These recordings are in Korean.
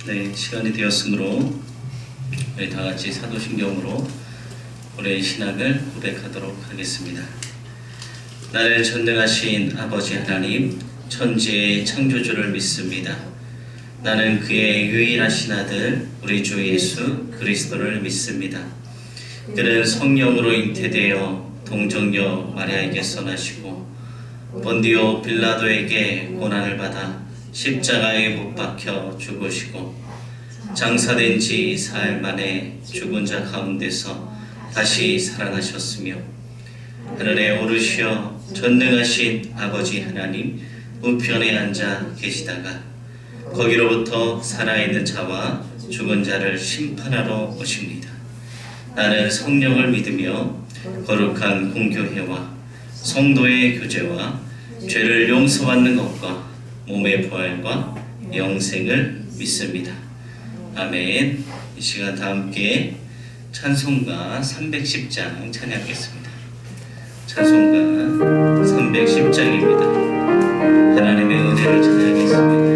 네, 시간이 되었으므로 우리 다 같이 사도신경으로 올해의 신앙을 고백하도록 하겠습니다. 나를 전능하신 아버지 하나님, 천지의 창조주를 믿습니다. 나는 그의 유일하신 아들 우리 주 예수 그리스도를 믿습니다. 그는 성령으로 잉태되어 동정녀 마리아에게서 나시고 본디오 빌라도에게 고난을 받아 십자가에 못 박혀 죽으시고 장사된 지 사흘 만에 죽은 자 가운데서 다시 살아나셨으며 하늘에 오르시어 전능하신 아버지 하나님 우편에 앉아 계시다가 거기로부터 살아있는 자와 죽은 자를 심판하러 오십니다. 나는 성령을 믿으며 거룩한 공교회와 성도의 교제와 죄를 용서받는 것과 몸의 부활과 영생을 믿습니다. 아멘. 이 시간 다 함께 찬송가 310장 찬양하겠습니다. 찬송가 310장입니다. 하나님의 은혜를 찬양하겠습니다.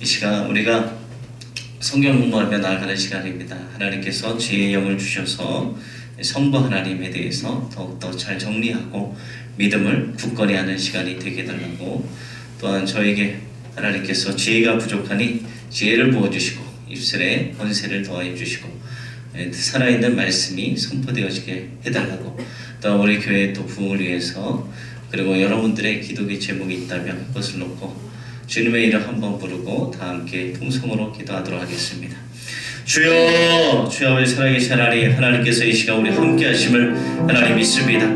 이 시간 우리가 성경 공부하며 나아가는 시간입니다. 하나님께서 지혜의 영을 주셔서 성부 하나님에 대해서 더욱더 잘 정리하고 믿음을 굳건히 하는 시간이 되게 달라고, 또한 저에게 하나님께서 지혜가 부족하니 지혜를 부어주시고 입술에 권세를 더하여 주시고 살아있는 말씀이 선포되어지게 해달라고, 또 우리 교회의 또 부흥을 위해서, 그리고 여러분들의 기도의 제목이 있다면 그것을 놓고 주님의 이름 한번 부르고 다 함께 통성으로 기도하도록 하겠습니다. 주여, 주여, 우리 살아계신 하나님, 하나님께서 이 시간 우리 함께 하심을 하나님 믿습니다.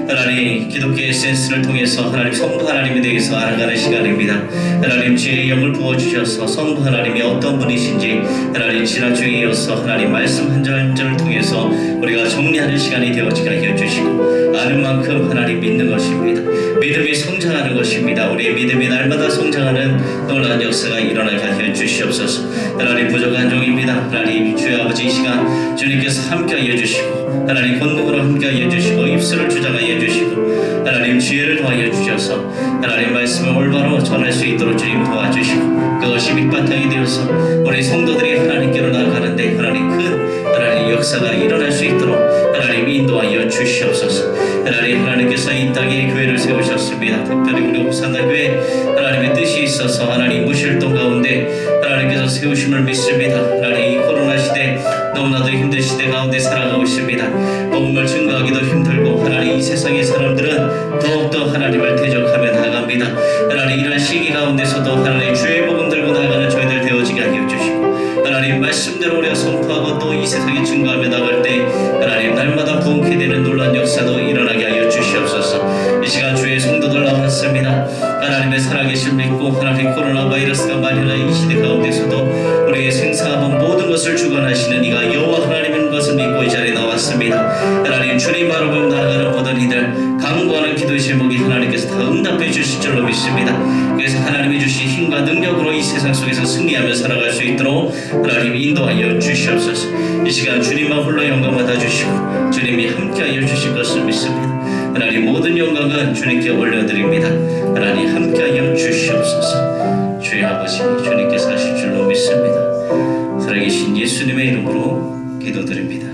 하나님 기독교 에센스를 통해서 하나님 성부 하나님에 대해서 알아가는 시간입니다. 하나님 주의 영을 부어주셔서 성부 하나님이 어떤 분이신지 하나님 지난주에 이어서 하나님 말씀 한 절 한 절을 통해서 우리가 정리하는 시간이 되어지게 하여 주시고 아는 만큼 하나님 믿는 것입니다. 믿음이 성장하는 것입니다. 우리의 믿음이 날마다 성장하는 놀라운 역사가 일어나게 하여 주시옵소서. 하나님 부족한 종입니다. 하나님 주의 아버지 이 시간 주님께서 함께하여 주시고 하나님 권능으로 함께하여 주시고 입술을 주장하여 주시고 하나님 지혜를 더하여 주셔서 하나님 말씀을 올바로 전할 수 있도록 주님 도와주시고 그것이 밑바탕이 되어서 우리 성도들이 하나님께로 나아가는데 하나님 큰 하나님 역사가 일어날 수 있도록 하나님 인도하여 주시옵소서. 하나님께서 이 땅에 교회를 세우셨습니다. 특별히 우리 호산나 교회 하나님의 뜻이 있어서 하나님 무실동 가운데 하나님께서 세우심을 믿습니다. 하나님 이 코로나 시대 너무나도 힘든 시대 가운데 살아가고 있습니다. 복음을 증거하기도 힘들고 하나님 이 세상의 사람들은 더욱더 하나님을 대적하며 나아갑니다. 하나님 이러한 시기 가운데서도 하나님 주의 복음 들고 나아가는 저희들 되어지게 하여 주시고 하나님 말씀대로 우리가 선포하고 또 이 세상에 증거하며 나갈 때 하나님 날마다 부흥케 되는 놀라운 역사도 일어나게 하여 주시옵소서. 이 시간 주의 성도들 나왔습니다. 하나님의 살아계심 믿고 하나님 코로나 바이러스가 만연한 이 시대 가운데서도 우리의 생사하는 모든 것을 주관하시는 이가 여호와 하나님인 것을 믿고 이 자리에 나왔습니다. 하나님 주님 바라보며 나아가는 모든 이들 간구하는 기도의 제목이 하나님께서 다 응답해 주실 줄로 믿습니다. 그래서 하나님이 주신 힘과 능력으로 이 세상 속에서 승리하며 살아갈 수 있도록 하나님 인도하여 주시옵소서. 이 시간 주님만 홀로 영광 받아주시고 주님이 함께하여 주실 것을 믿습니다. 하나님 모든 영광은 주님께 올려드립니다. 하나님 함께하여 주시옵소서. 주의 아버지 주님께서 하실 줄로 믿습니다. 살아계신 예수님의 이름으로 기도드립니다.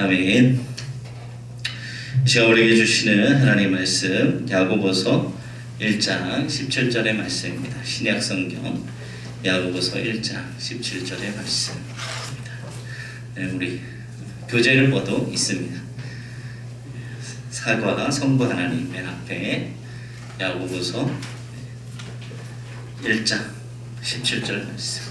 아멘. 이 시간 우리에게 주시는 하나님 말씀 야고보서 1장 17절의 말씀입니다. 신약 성경 야고보서 1장 17절의 말씀입니다. 네, 우리 교재를 봐도 있습니다. 사과 성부 하나님 맨 앞에 야고보서 1장 17절 말씀.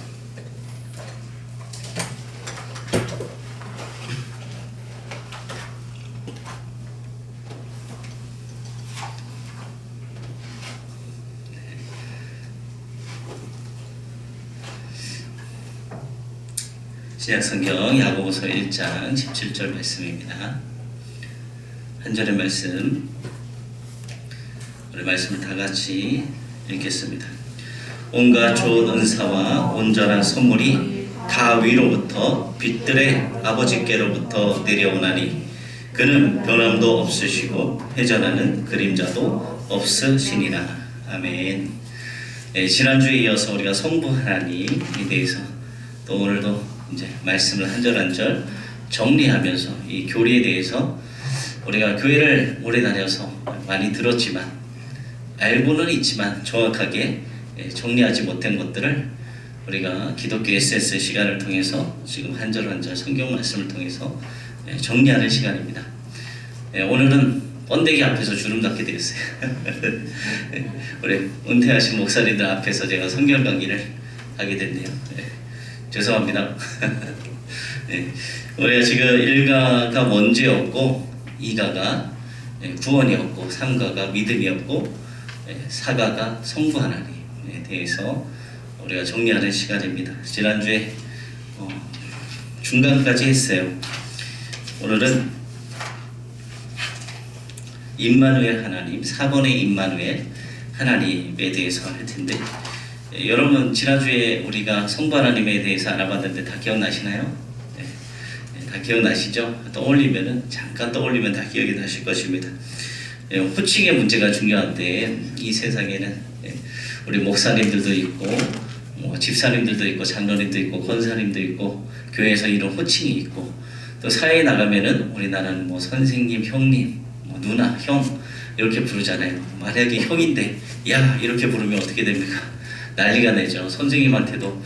신약 성경 야고보서 1장 17절 말씀입니다. 한 절의 말씀, 우리 말씀을 다 같이 읽겠습니다. 온갖 좋은 은사와 온전한 선물이 다 위로부터 빛들의 아버지께로부터 내려오나니 그는 변함도 없으시고 회전하는 그림자도 없으시니라. 아멘. 네, 지난주에 이어서 우리가 성부 하나님에 대해서 또 오늘도 이제 말씀을 한 절 한 절 정리하면서 이 교리에 대해서 우리가 교회를 오래 다녀서 많이 들었지만 알고는 있지만 정확하게 정리하지 못한 것들을 우리가 기독교 에센스 시간을 통해서 지금 한 절 한 절 성경 말씀을 통해서 정리하는 시간입니다. 오늘은 번데기 앞에서 주름 닫게 되었어요. 우리 은퇴하신 목사님들 앞에서 제가 성경 강의를 하게 됐네요. 죄송합니다. 네, 우리가 지금 1가가 먼지였고 2가가 구원이었고 3가가 믿음이었고 4가가 성부 하나님에 대해서 우리가 정리하는 시간입니다. 지난주에 중간까지 했어요. 오늘은 임마누엘 하나님, 4번의 임마누엘 하나님에 대해서 할 텐데 여러분 지난주에 우리가 성부 하나님에 대해서 알아봤는데 다 기억나시나요? 다 기억나시죠? 떠올리면은 잠깐 떠올리면 다 기억이 나실 것입니다. 호칭의 문제가 중요한데 이 세상에는 우리 목사님들도 있고 집사님들도 있고 장로님도 있고 권사님도 있고 교회에서 이런 호칭이 있고 또 사회에 나가면은 우리나라는 뭐 선생님, 형님, 뭐 누나, 형 이렇게 부르잖아요. 만약에 형인데 야 이렇게 부르면 어떻게 됩니까? 난리가 나죠. 선생님한테도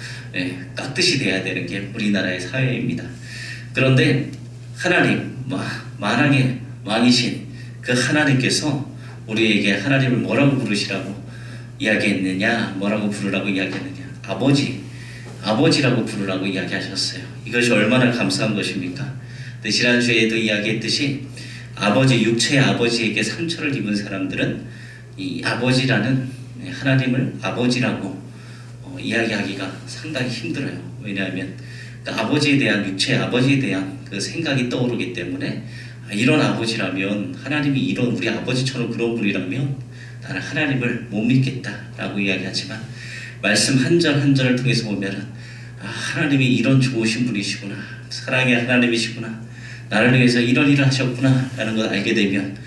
깍듯이 돼야 되는 게 우리나라의 사회입니다. 그런데 하나님, 만왕의 왕이신 그 하나님께서 우리에게 하나님을 뭐라고 부르시라고 이야기했느냐, 뭐라고 부르라고 이야기했느냐, 아버지라고 부르라고 이야기하셨어요. 이것이 얼마나 감사한 것입니까? 지난주에도 이야기했듯이 아버지, 육체의 아버지에게 상처를 입은 사람들은 이 아버지라는 하나님을 아버지라고 이야기하기가 상당히 힘들어요. 왜냐하면 그 아버지에 대한, 육체의 아버지에 대한 그 생각이 떠오르기 때문에, 이런 아버지라면, 하나님이 이런 우리 아버지처럼 그런 분이라면 나는 하나님을 못 믿겠다라고 이야기하지만, 말씀 한 절 한 절을 통해서 보면은 하나님이 이런 좋으신 분이시구나, 사랑의 하나님이시구나, 나를 위해서 이런 일을 하셨구나 라는 걸 알게 되면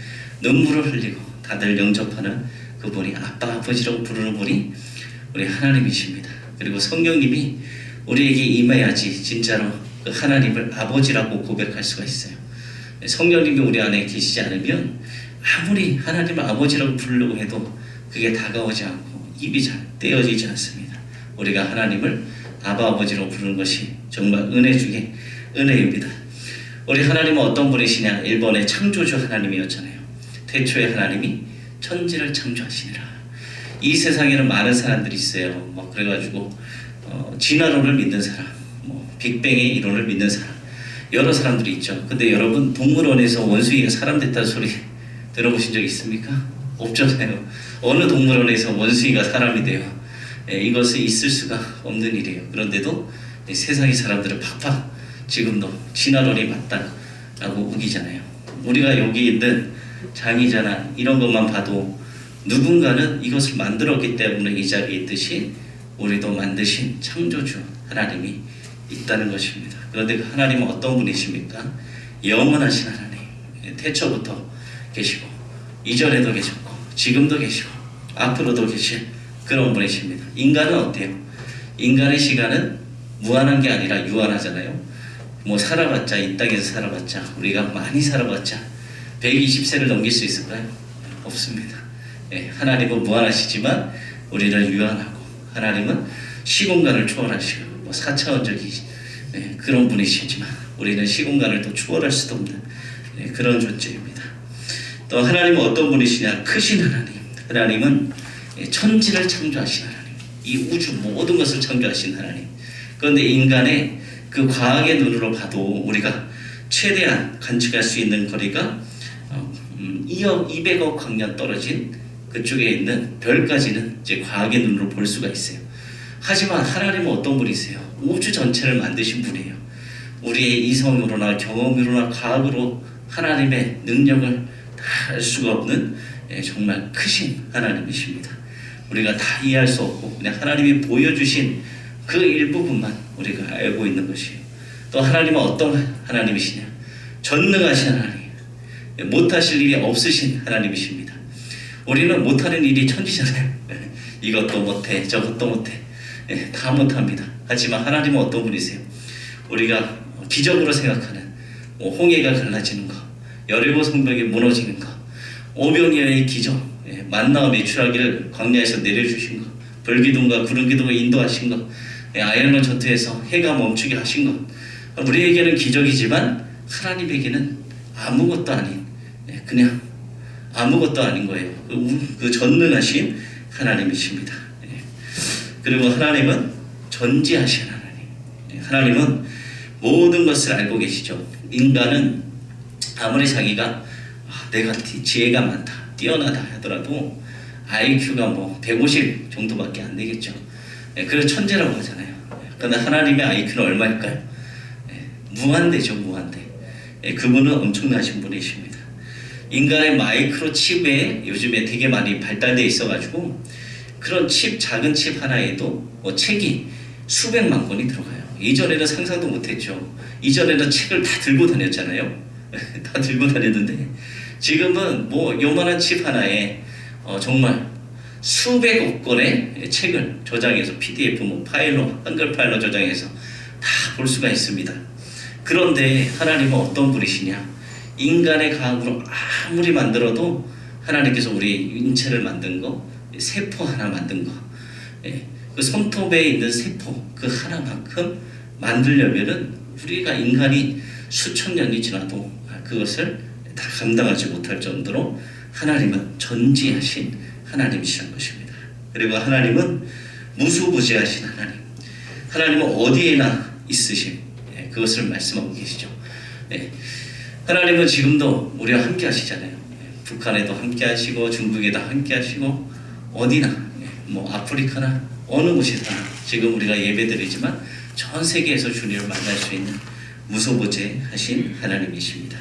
눈물을 흘리고 다들 영접하는 그분이 아빠, 아버지라고 부르는 분이 우리 하나님이십니다. 그리고 성령님이 우리에게 임해야지 진짜로 그 하나님을 아버지라고 고백할 수가 있어요. 성령님이 우리 안에 계시지 않으면 아무리 하나님을 아버지라고 부르려고 해도 그게 다가오지 않고 입이 잘 떼어지지 않습니다. 우리가 하나님을 아바, 아버지로 부르는 것이 정말 은혜 중에 은혜입니다. 우리 하나님은 어떤 분이시냐? 1번의 창조주 하나님이었잖아요. 태초에 하나님이 천지를 창조하시니라. 이 세상에는 많은 사람들이 있어요. 그래가지고 진화론을 믿는 사람, 빅뱅의 이론을 믿는 사람, 여러 사람들이 있죠. 근데 여러분, 동물원에서 원숭이가 사람 됐다는 소리 들어보신 적 있습니까? 없잖아요. 어느 동물원에서 원숭이가 사람이 돼요? 이것은 있을 수가 없는 일이에요. 그런데도 세상의 사람들은 팍팍 지금도 진화론이 맞다라고 우기잖아요. 우리가 여기 있는 장이잖아, 이런 것만 봐도 누군가는 이것을 만들었기 때문에 이 자리에 있듯이 우리도 만드신 창조주 하나님이 있다는 것입니다. 그런데 그 하나님은 어떤 분이십니까? 영원하신 하나님, 태초부터 계시고 이전에도 계셨고 지금도 계시고 앞으로도 계실 그런 분이십니다. 인간은 어때요? 인간의 시간은 무한한 게 아니라 유한하잖아요. 살아봤자, 이 땅에서 살아봤자, 우리가 많이 살아봤자 120세를 넘길 수 있을까요? 없습니다. 하나님은 무한하시지만 우리는 유한하고, 하나님은 시공간을 초월하시고 4차원적인 그런 분이시지만 우리는 시공간을 또 초월할 수도 없는 그런 존재입니다. 또 하나님은 어떤 분이시냐? 크신 하나님. 하나님은 천지를 창조하신 하나님, 이 우주 모든 것을 창조하신 하나님. 그런데 인간의 그 과학의 눈으로 봐도 우리가 최대한 관측할 수 있는 거리가 2억 200억 광년 떨어진 그쪽에 있는 별까지는 이제 과학의 눈으로 볼 수가 있어요. 하지만 하나님은 어떤 분이세요? 우주 전체를 만드신 분이에요. 우리의 이성으로나 경험으로나 과학으로 하나님의 능력을 다 알 수가 없는 정말 크신 하나님이십니다. 우리가 다 이해할 수 없고 그냥 하나님이 보여주신 그 일부분만 우리가 알고 있는 것이에요. 또 하나님은 어떤 하나님이시냐? 전능하신 하나님, 못하실 일이 없으신 하나님이십니다. 우리는 못하는 일이 천지잖아요. 이것도 못해, 저것도 못해, 다 못합니다. 하지만 하나님은 어떤 분이세요? 우리가 기적으로 생각하는 홍해가 갈라지는 거, 여리고 성벽이 무너지는 거, 오병이어의 기적, 만나와 메추라기를 광야에서 내려주신 거, 불기둥과 구름기둥을 인도하신 것, 아얄론 전투에서 해가 멈추게 하신 것, 우리에게는 기적이지만 하나님에게는 아무것도 아닌, 그냥 아무것도 아닌 거예요. 그 전능하신 하나님이십니다. 그리고 하나님은 전지하신 하나님. 하나님은 모든 것을 알고 계시죠. 인간은 아무리 자기가 내가 지혜가 많다, 뛰어나다 하더라도 IQ가 150 정도밖에 안 되겠죠. 그래서 천재라고 하잖아요. 그런데 하나님의 IQ는 얼마일까요? 무한대죠, 무한대. 그분은 엄청나신 분이십니다. 인간의 마이크로 칩에 요즘에 되게 많이 발달돼 있어가지고 그런 칩, 작은 칩 하나에도 책이 수백만 권이 들어가요. 이전에는 상상도 못했죠. 이전에는 책을 다 들고 다녔잖아요. 다 들고 다녔는데 지금은 요만한 칩 하나에 정말 수백억 권의 책을 저장해서 PDF, 파일로, 한글 파일로 저장해서 다 볼 수가 있습니다. 그런데 하나님은 어떤 분이시냐? 인간의 과학으로 아무리 만들어도 하나님께서 우리 인체를 만든 거, 세포 하나 만든 거, 그 손톱에 있는 세포 그 하나만큼 만들려면은 우리가 인간이 수천 년이 지나도 그것을 다 감당하지 못할 정도로 하나님은 전지하신 하나님이시라는 것입니다. 그리고 하나님은 무소부지하신 하나님, 하나님은 어디에나 있으심, 그것을 말씀하고 계시죠. 하나님은 지금도 우리와 함께 하시잖아요. 북한에도 함께 하시고 중국에도 함께 하시고 어디나 뭐 아프리카나 어느 곳이나 지금 우리가 예배드리지만 전 세계에서 주님을 만날 수 있는 무소부재하신 하나님이십니다.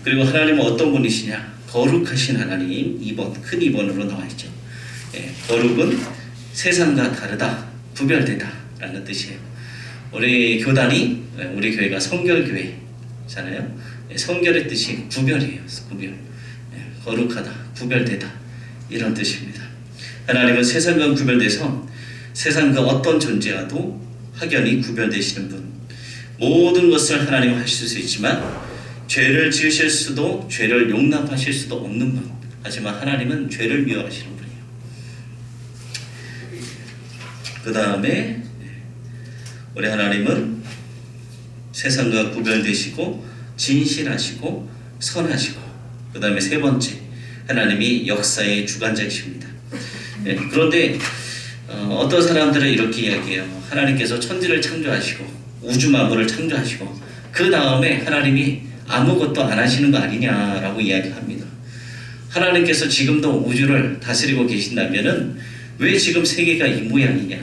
그리고 하나님은 어떤 분이시냐? 거룩하신 하나님, 2번 큰 2번으로 나와 있죠. 거룩은 세상과 다르다, 구별되다 라는 뜻이에요. 우리 교단이 우리 교회가 성결교회잖아요. 성결의 뜻이 구별이에요. 구별. 거룩하다, 구별되다 이런 뜻입니다. 하나님은 세상과 구별돼서 세상과 어떤 존재와도 확연히 구별되시는 분. 모든 것을 하나님은 하실 수 있지만 죄를 지으실 수도 죄를 용납하실 수도 없는 분. 하지만 하나님은 죄를 미워하시는 분이에요. 그 다음에 우리 하나님은 세상과 구별되시고 진실하시고 선하시고 그 다음에 세 번째 하나님이 역사의 주관자이십니다. 그런데 어떤 사람들은 이렇게 이야기해요. 하나님께서 천지를 창조하시고 우주 만물을 창조하시고 그 다음에 하나님이 아무것도 안 하시는 거 아니냐라고 이야기합니다. 하나님께서 지금도 우주를 다스리고 계신다면은 왜 지금 세계가 이 모양이냐?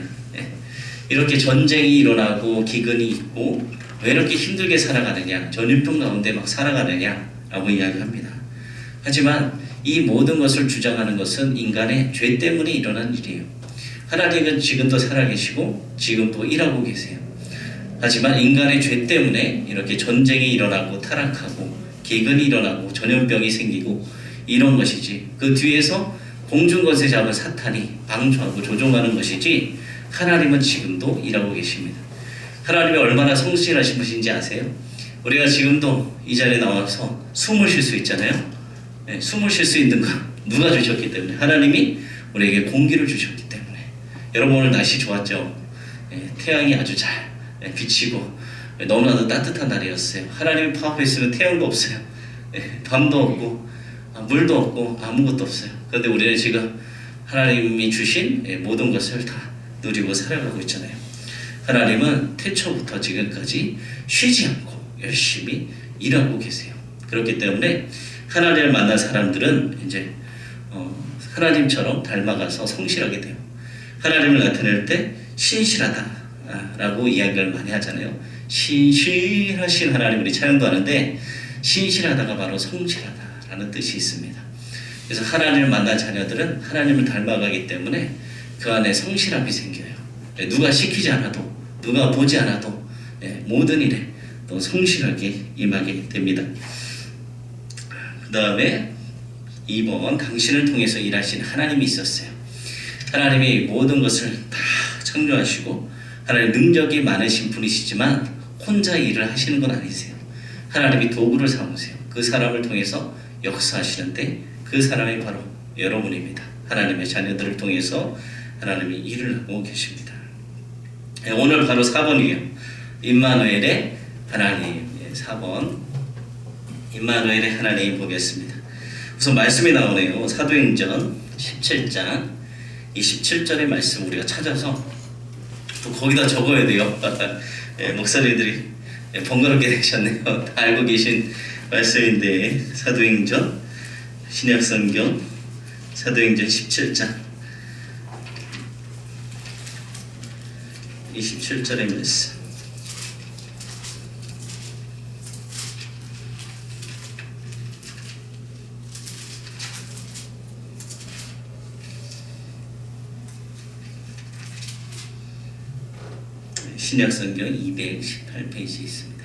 이렇게 전쟁이 일어나고 기근이 있고 왜 이렇게 힘들게 살아가느냐? 전염병 가운데 막 살아가느냐라고 이야기합니다. 하지만 이 모든 것을 주장하는 것은 인간의 죄 때문에 일어난 일이에요. 하나님은 지금도 살아계시고 지금도 일하고 계세요. 하지만 인간의 죄 때문에 이렇게 전쟁이 일어나고 타락하고 기근이 일어나고 전염병이 생기고 이런 것이지 그 뒤에서 공중것에 잡은 사탄이 방조하고 조종하는 것이지 하나님은 지금도 일하고 계십니다. 하나님이 얼마나 성실하신 분인지 아세요? 우리가 지금도 이 자리에 나와서 숨을 쉴 수 있잖아요. 숨을 쉴 수 있는 거 누가 주셨기 때문에 하나님이 우리에게 공기를 주셨기 때문에 여러분 오늘 날씨 좋았죠? 태양이 아주 잘 비치고 너무나도 따뜻한 날이었어요. 하나님이 파업했으면 태양도 없어요. 밤도 없고 물도 없고 아무것도 없어요. 그런데 우리는 지금 하나님이 주신 모든 것을 다 누리고 살아가고 있잖아요. 하나님은 태초부터 지금까지 쉬지 않고 열심히 일하고 계세요. 그렇기 때문에 하나님을 만난 사람들은 이제 하나님처럼 닮아가서 성실하게 돼요. 하나님을 나타낼 때 신실하다라고 이야기를 많이 하잖아요. 신실하신 하나님 우리 찬양도 하는데 신실하다가 바로 성실하다라는 뜻이 있습니다. 그래서 하나님을 만난 자녀들은 하나님을 닮아가기 때문에 그 안에 성실함이 생겨요. 누가 시키지 않아도 누가 보지 않아도 모든 일에 또 성실하게 임하게 됩니다. 그 다음에 2번 당신을 통해서 일하신 하나님이 있었어요. 하나님이 모든 것을 다 창조하시고 하나님 능력이 많으신 분이시지만 혼자 일을 하시는 건 아니세요. 하나님이 도구를 삼으세요. 그 사람을 통해서 역사하시는데 그 사람이 바로 여러분입니다. 하나님의 자녀들을 통해서 하나님이 일을 하고 계십니다. 오늘 바로 4번이에요. 임마누엘의 하나님. 4번 임마누엘의 하나님 보겠습니다. 우선 말씀이 나오네요. 사도행전 17장 27절의 말씀 우리가 찾아서 또 거기다 적어야 돼요. 목사님들이 번거롭게 되셨네요. 다 알고 계신 말씀인데 사도행전 신약성경 사도행전 17장 27절의 말씀 신약성경 218페이지에 있습니다.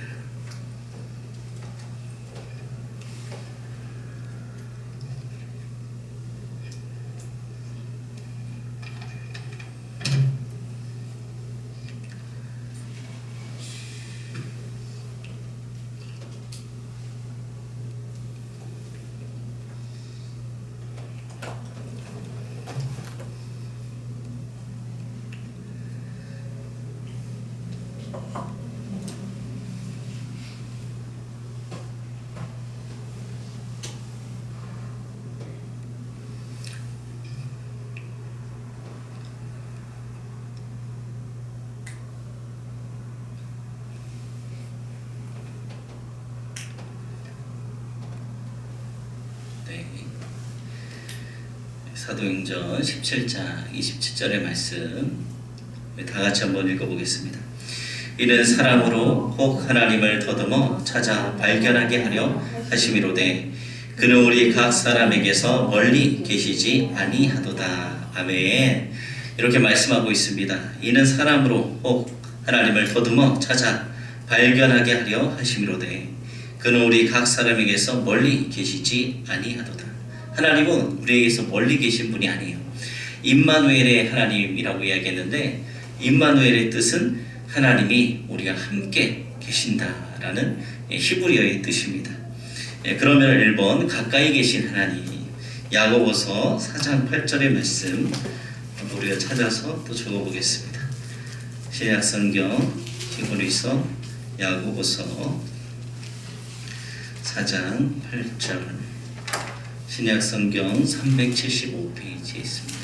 네. 사도행전 17장 27절의 말씀 다 같이 한번 읽어보겠습니다. 이는 사람으로 혹 하나님을 더듬어 찾아 발견하게 하려 하심이로되 그는 우리 각 사람에게서 멀리 계시지 아니하도다. 아멘. 이렇게 말씀하고 있습니다. 이는 사람으로 혹 하나님을 더듬어 찾아 발견하게 하려 하심이로되 그는 우리 각 사람에게서 멀리 계시지 아니하도다. 하나님은 우리에게서 멀리 계신 분이 아니에요. 임마누엘의 하나님이라고 이야기했는데 임마누엘의 뜻은 하나님이 우리와 함께 계신다라는 히브리어의 뜻입니다. 그러면 1번 가까이 계신 하나님, 야고보서 4장 8절의 말씀 우리가 찾아서 또 적어보겠습니다. 신약성경 히브리서 야고보서 4장 8절 신약성경 375페이지에 있습니다.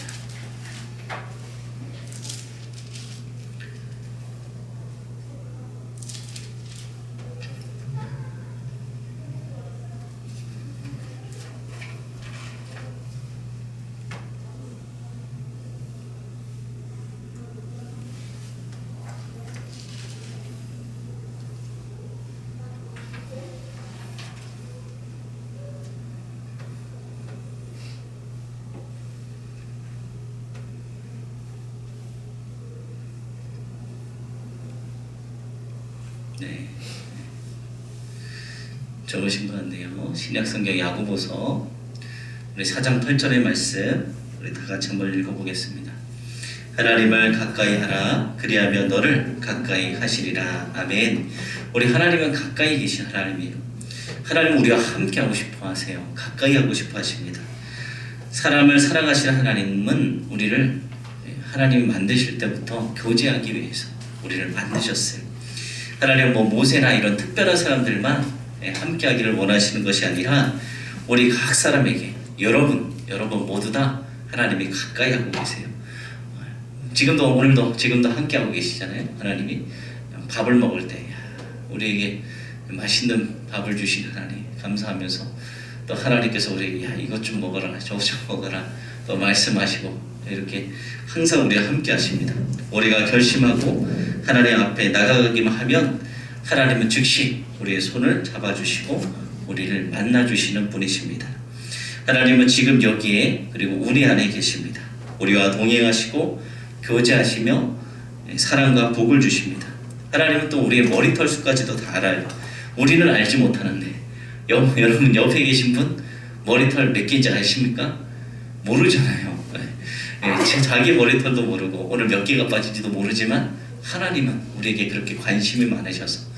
네, 적으신 것 같네요. 신약성경 야고보서 우리 4장 8절의 말씀 우리 다 같이 한번 읽어보겠습니다. 하나님을 가까이 하라 그리하면 너를 가까이 하시리라. 아멘. 우리 하나님은 가까이 계신 하나님이에요. 하나님 우리와 함께 하고 싶어 하세요. 가까이 하고 싶어 하십니다. 사람을 사랑하시는 하나님은 우리를 하나님이 만드실 때부터 교제하기 위해서 우리를 만드셨어요. 하나님은 모세나 이런 특별한 사람들만 함께 하기를 원하시는 것이 아니라 우리 각 사람에게 여러분 모두 다 하나님이 가까이 하고 계세요. 지금도 오늘도 지금도 함께 하고 계시잖아요. 하나님이 밥을 먹을 때 우리에게 맛있는 밥을 주신 하나님 감사하면서 또 하나님께서 우리에게 이것 좀 먹어라 저것 좀 먹어라 또 말씀하시고 이렇게 항상 우리와 함께 하십니다. 우리가 결심하고 하나님 앞에 나가기만 하면 하나님은 즉시 우리의 손을 잡아주시고 우리를 만나주시는 분이십니다. 하나님은 지금 여기에 그리고 우리 안에 계십니다. 우리와 동행하시고 교제하시며 사랑과 복을 주십니다. 하나님은 또 우리의 머리털 수까지도 다 알아요. 우리는 알지 못하는데 여러분 옆에 계신 분 머리털 몇 개인지 아십니까? 모르잖아요. 자기 머리털도 모르고 오늘 몇 개가 빠진지도 모르지만 하나님은 우리에게 그렇게 관심이 많으셔서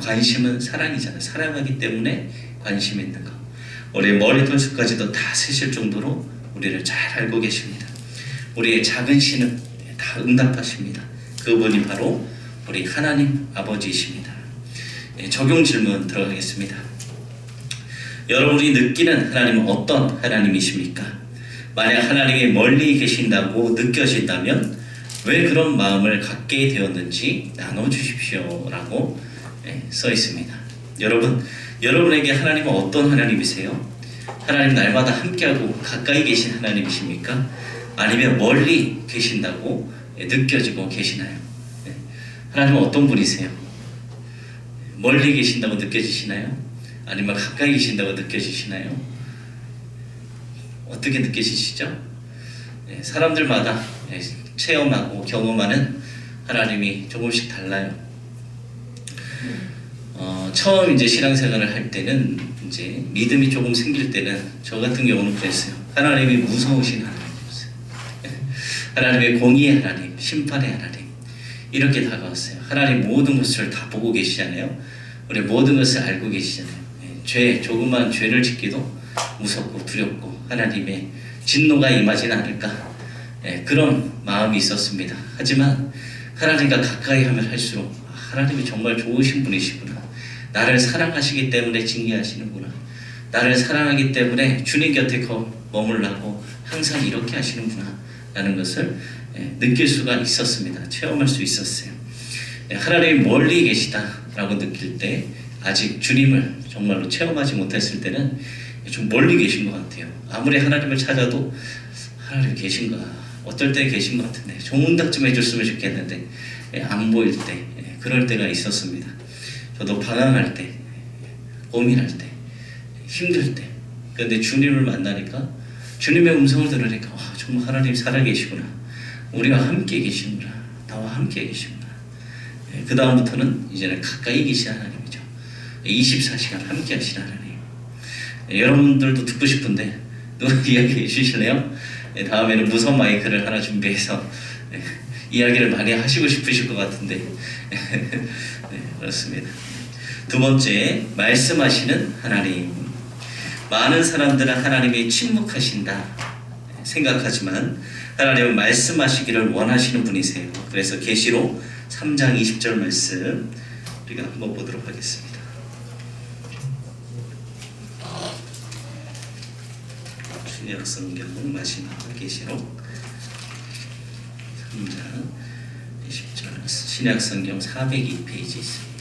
관심은 사랑이잖아요. 사랑하기 때문에 관심 있는 거. 우리의 머리털 수까지도 다 세실 정도로 우리를 잘 알고 계십니다. 우리의 작은 신은 다 응답하십니다. 그분이 바로 우리 하나님 아버지이십니다. 적용 질문 들어가겠습니다. 여러분이 느끼는 하나님은 어떤 하나님이십니까? 만약 하나님이 멀리 계신다고 느껴진다면 왜 그런 마음을 갖게 되었는지 나눠주십시오 라고 써 있습니다. 여러분에게 하나님은 어떤 하나님이세요? 하나님 날마다 함께하고 가까이 계신 하나님이십니까? 아니면 멀리 계신다고 느껴지고 계시나요? 하나님은 어떤 분이세요? 멀리 계신다고 느껴지시나요? 아니면 가까이 계신다고 느껴지시나요? 어떻게 느끼시죠? 사람들마다 체험하고 경험하는 하나님이 조금씩 달라요. 처음 이제 신앙생활을 할 때는 이제 믿음이 조금 생길 때는 저 같은 경우는 그랬어요. 하나님이 무서우신 하나님이었어요. 하나님의 공의의 하나님, 심판의 하나님 이렇게 다가왔어요. 하나님 모든 것을 다 보고 계시잖아요. 우리 모든 것을 알고 계시잖아요. 조그만 죄를 짓기도 무섭고 두렵고 하나님의 진노가 임하지는 않을까 그런 마음이 있었습니다. 하지만 하나님과 가까이 하면 할수록 하나님이 정말 좋으신 분이시구나. 나를 사랑하시기 때문에 징계하시는구나. 나를 사랑하기 때문에 주님 곁에 머물라고 항상 이렇게 하시는구나 라는 것을 느낄 수가 있었습니다. 체험할 수 있었어요. 하나님이 멀리 계시다라고 느낄 때 아직 주님을 정말로 체험하지 못했을 때는 좀 멀리 계신 것 같아요. 아무리 하나님을 찾아도 하나님 계신가? 어떨 때 계신 것 같은데 좋은 답 좀 해줬으면 좋겠는데 안 보일 때 그럴 때가 있었습니다. 저도 방황할 때, 고민할 때, 힘들 때, 그런데 주님을 만나니까 주님의 음성을 들으니까 와, 정말 하나님 살아계시구나. 우리가 함께 계시구나. 나와 함께 계시구나. 그 다음부터는 이제는 가까이 계신 하나님이죠. 24시간 함께 하시는 하나님. 여러분들도 듣고 싶은데 누가 이야기해 주실래요? 다음에는 무선 마이크를 하나 준비해서 이야기를 많이 하시고 싶으실 것 같은데 그렇습니다. 두 번째, 말씀하시는 하나님. 많은 사람들은 하나님이 침묵하신다 생각하지만 하나님은 말씀하시기를 원하시는 분이세요. 그래서 계시록 3장 20절 말씀 우리가 한번 보도록 하겠습니다. 신약 성경 마지막 계시록 3장 20절 신약 성경 402페이지 있습니다.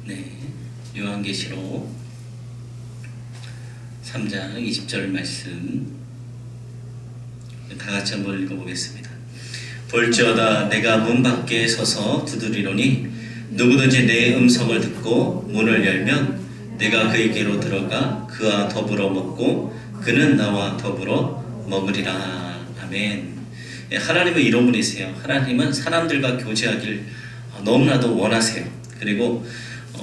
네, 요한계시록 3장 20절 말씀 다 같이 한번 읽어보겠습니다. 볼지어다 내가 문 밖에 서서 두드리노니 누구든지 내 음성을 듣고 문을 열면 내가 그에게로 들어가 그와 더불어 먹고 그는 나와 더불어 먹으리라. 아멘. 하나님은 이런 분이세요. 하나님은 사람들과 교제하길 너무나도 원하세요. 그리고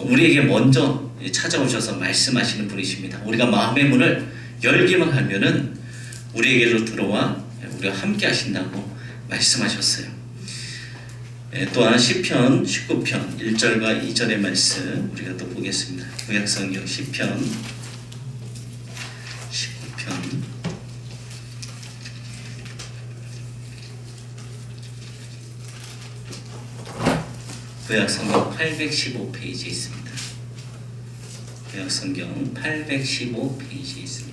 우리에게 먼저 찾아오셔서 말씀하시는 분이십니다. 우리가 마음의 문을 열기만 하면은 우리에게로 들어와 우리가 함께 하신다고 말씀하셨어요. 또한 시편 19편 1절과 2절의 말씀 우리가 또 보겠습니다. 구약성경 시편 19편 구약성경 815페이지에 있습니다. 구약성경 815페이지에 있습니다.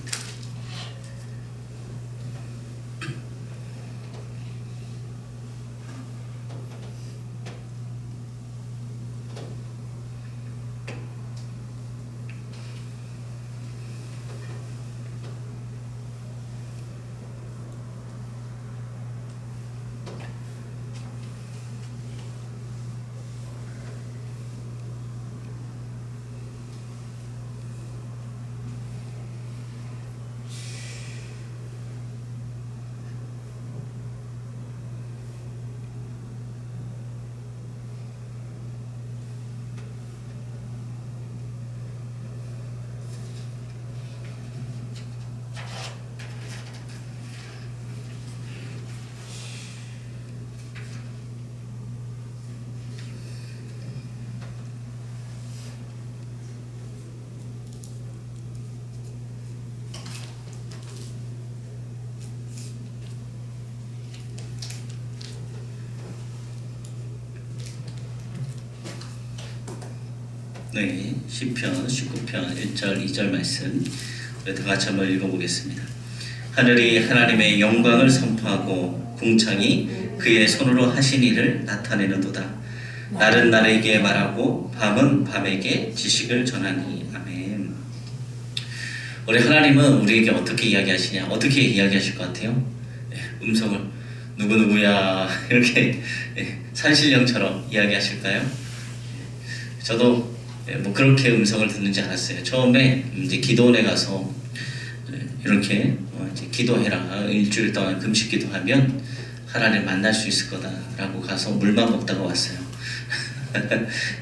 네, 시편 19편 1절 2절 말씀 다 같이 한번 읽어보겠습니다. 하늘이 하나님의 영광을 선포하고 궁창이 그의 손으로 하신 일을 나타내는도다. 날은 날에게 말하고 밤은 밤에게 지식을 전하니. 아멘. 우리 하나님은 우리에게 어떻게 이야기하시냐? 어떻게 이야기하실 것 같아요? 음성을 누구누구야 이렇게 산신령처럼 이야기하실까요? 저도 뭐 그렇게 음성을 듣는지 알았어요. 처음에 이제 기도원에 가서 이렇게 이제 기도해라, 일주일 동안 금식 기도하면 하나님 만날 수 있을 거다라고 가서 물만 먹다가 왔어요.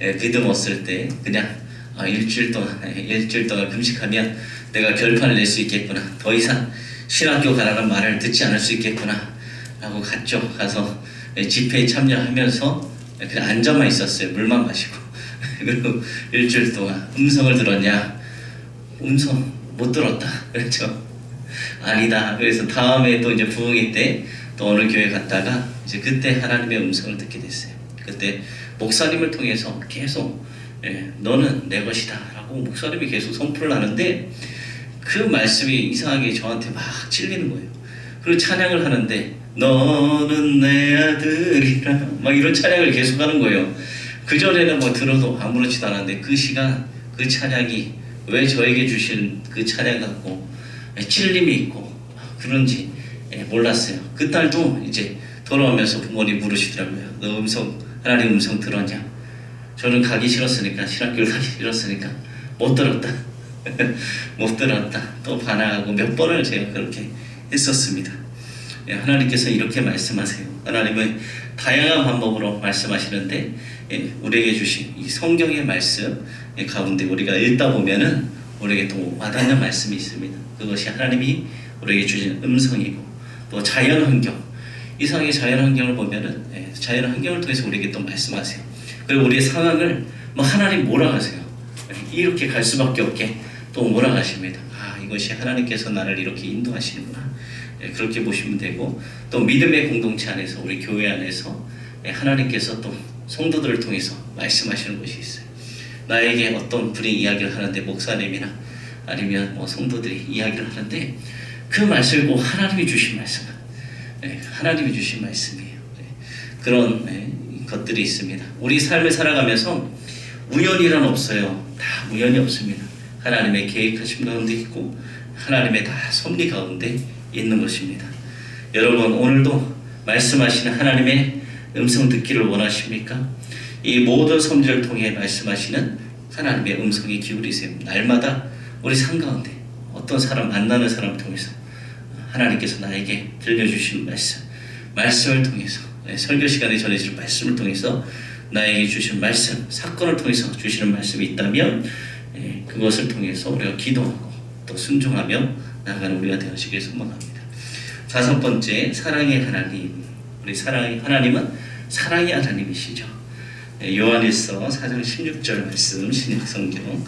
예, 믿음 없을 때 그냥 일주일 동안 금식하면 내가 결판을 낼 수 있겠구나, 더 이상 신학교 가라는 말을 듣지 않을 수 있겠구나 라고 갔죠. 가서 집회에 참여하면서 그냥 앉아만 있었어요. 물만 마시고. 그리고 일주일 동안 음성을 들었냐? 음성 못 들었다. 그렇죠? 아니다. 그래서 다음에 또 이제 부흥회 때 또 어느 교회 갔다가 이제 그때 하나님의 음성을 듣게 됐어요. 그때 목사님을 통해서 계속 너는 내 것이다 라고 목사님이 계속 선포를 하는데 그 말씀이 이상하게 저한테 막 찔리는 거예요. 그리고 찬양을 하는데 너는 내 아들이라 막 이런 찬양을 계속 하는 거예요. 그전에는 뭐 들어도 아무렇지도 않았는데 그 시간 그 찬양이 왜 저에게 주신 그 찬양 같고 찔림이 있고 그런지 몰랐어요. 그날도 이제 돌아오면서 부모님 물으시더라고요. 너 하나님 음성 들었냐? 저는 가기 싫었으니까, 신학교를 가기 싫었으니까 못 들었다. 못 들었다. 또 반항하고 몇 번을 제가 그렇게 했었습니다. 하나님께서 이렇게 말씀하세요. 하나님은 다양한 방법으로 말씀하시는데 우리에게 주신 이 성경의 말씀 가운데 우리가 읽다 보면은 우리에게 또 와닿는 말씀이 있습니다. 그것이 하나님이 우리에게 주신 음성이고 또 자연환경, 이상하게 자연환경을 보면은 자연환경을 통해서 우리에게 또 말씀하세요. 그리고 우리의 상황을 하나님 몰아가세요. 이렇게 갈 수밖에 없게 또 몰아가십니다. 이것이 하나님께서 나를 이렇게 인도하시는구나. 그렇게 보시면 되고, 또 믿음의 공동체 안에서, 우리 교회 안에서 하나님께서 또 성도들을 통해서 말씀하시는 것이 있어요. 나에게 어떤 분이 이야기를 하는데, 목사님이나 아니면 성도들이 이야기를 하는데 그 말씀을 꼭 하나님이 주신 말씀, 하나님이 주신 말씀이에요. 그런 것들이 있습니다. 우리 삶을 살아가면서 우연이란 없어요. 다 우연이 없습니다. 하나님의 계획하신 가운데 있고 하나님의 다 섭리 가운데 있는 것입니다. 여러분, 오늘도 말씀하시는 하나님의 음성 듣기를 원하십니까? 이 모든 섭리를 통해 말씀하시는 하나님의 음성에 기울이세요. 날마다 우리 삶 가운데 어떤 사람, 만나는 사람을 통해서 하나님께서 나에게 들려주신 말씀을 통해서, 설교 시간에 전해질 말씀을 통해서 나에게 주신 말씀, 사건을 통해서 주시는 말씀이 있다면 그것을 통해서 우리가 기도하고 또 순종하며 나아가는 우리가 되어지길 소망합니다. 5번째, 사랑의 하나님. 우리 사랑의 하나님은 사랑의 하나님이시죠. 요한일서 4장 16절 말씀, 신약성경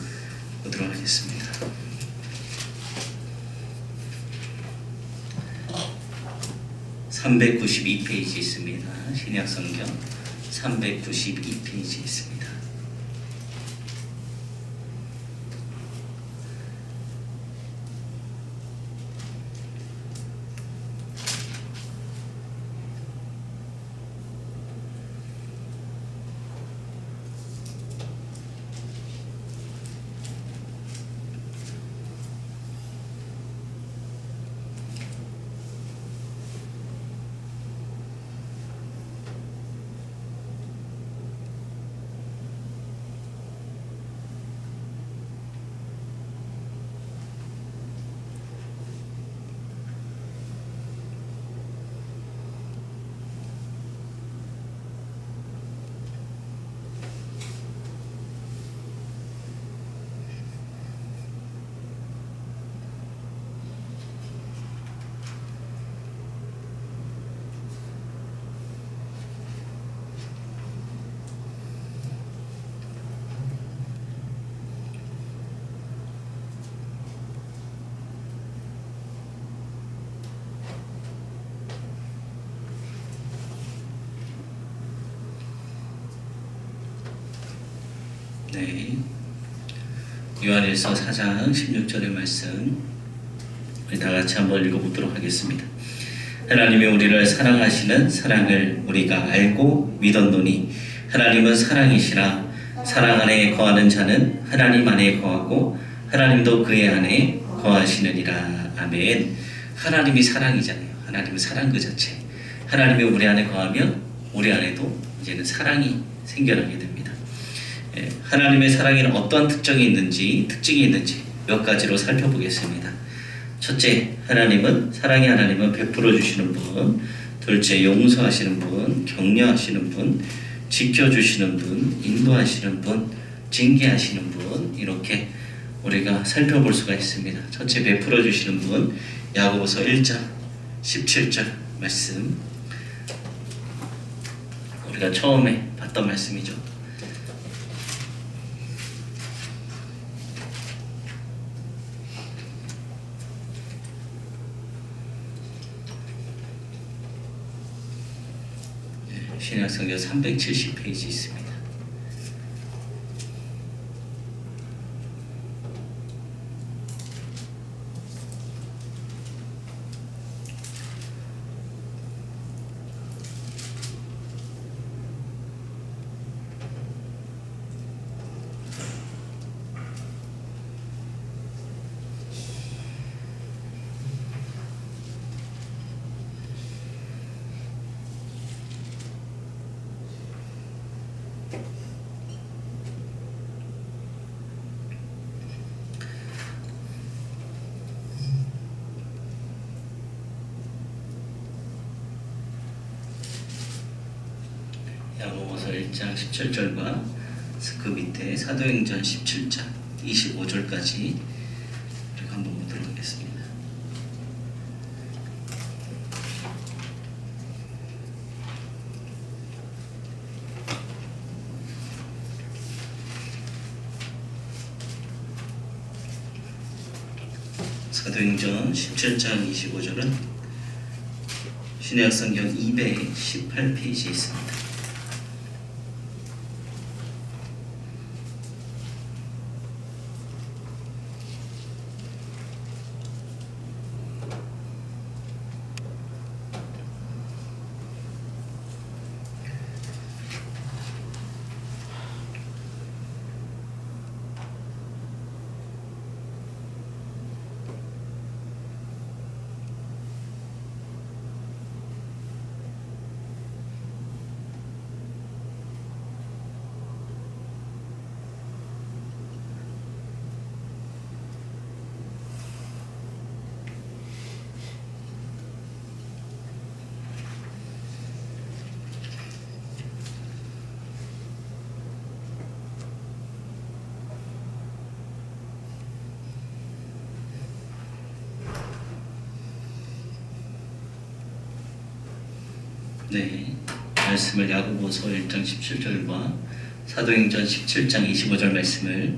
보도록 하겠습니다. (392페이지) 있습니다. 신약성경 392페이지 있습니다. 요한일서 4장 16절의 말씀 우리 다 같이 한번 읽어보도록 하겠습니다. 하나님이 우리를 사랑하시는 사랑을 우리가 알고 믿었노니 하나님은 사랑이시라. 사랑 안에 거하는 자는 하나님 안에 거하고 하나님도 그의 안에 거하시느니라. 아멘. 하나님이 사랑이잖아요. 하나님은 사랑 그 자체. 하나님이 우리 안에 거하면 우리 안에도 이제는 사랑이 생겨나게 됩니다. 하나님의 사랑에는 어떠한 특징이 있는지 몇 가지로 살펴보겠습니다. 첫째, 하나님은 사랑의 하나님은 베풀어 주시는 분. 둘째, 용서하시는 분, 격려하시는 분, 지켜주시는 분, 인도하시는 분, 징계하시는 분, 이렇게 우리가 살펴볼 수가 있습니다. 첫째, 베풀어 주시는 분, 야고보서 1장 17절 말씀, 우리가 처음에 봤던 말씀이죠. 신약성경 370페이지 있습니다. 야고보서 1장 17절과 그 밑에 사도행전 17장 25절까지 우리가 한번 보도록 하겠습니다. 사도행전 17장 25절은 신약성경 218페이지에 있습니다. 네, 말씀을 야고보서 1장 17절과 사도행전 17장 25절 말씀을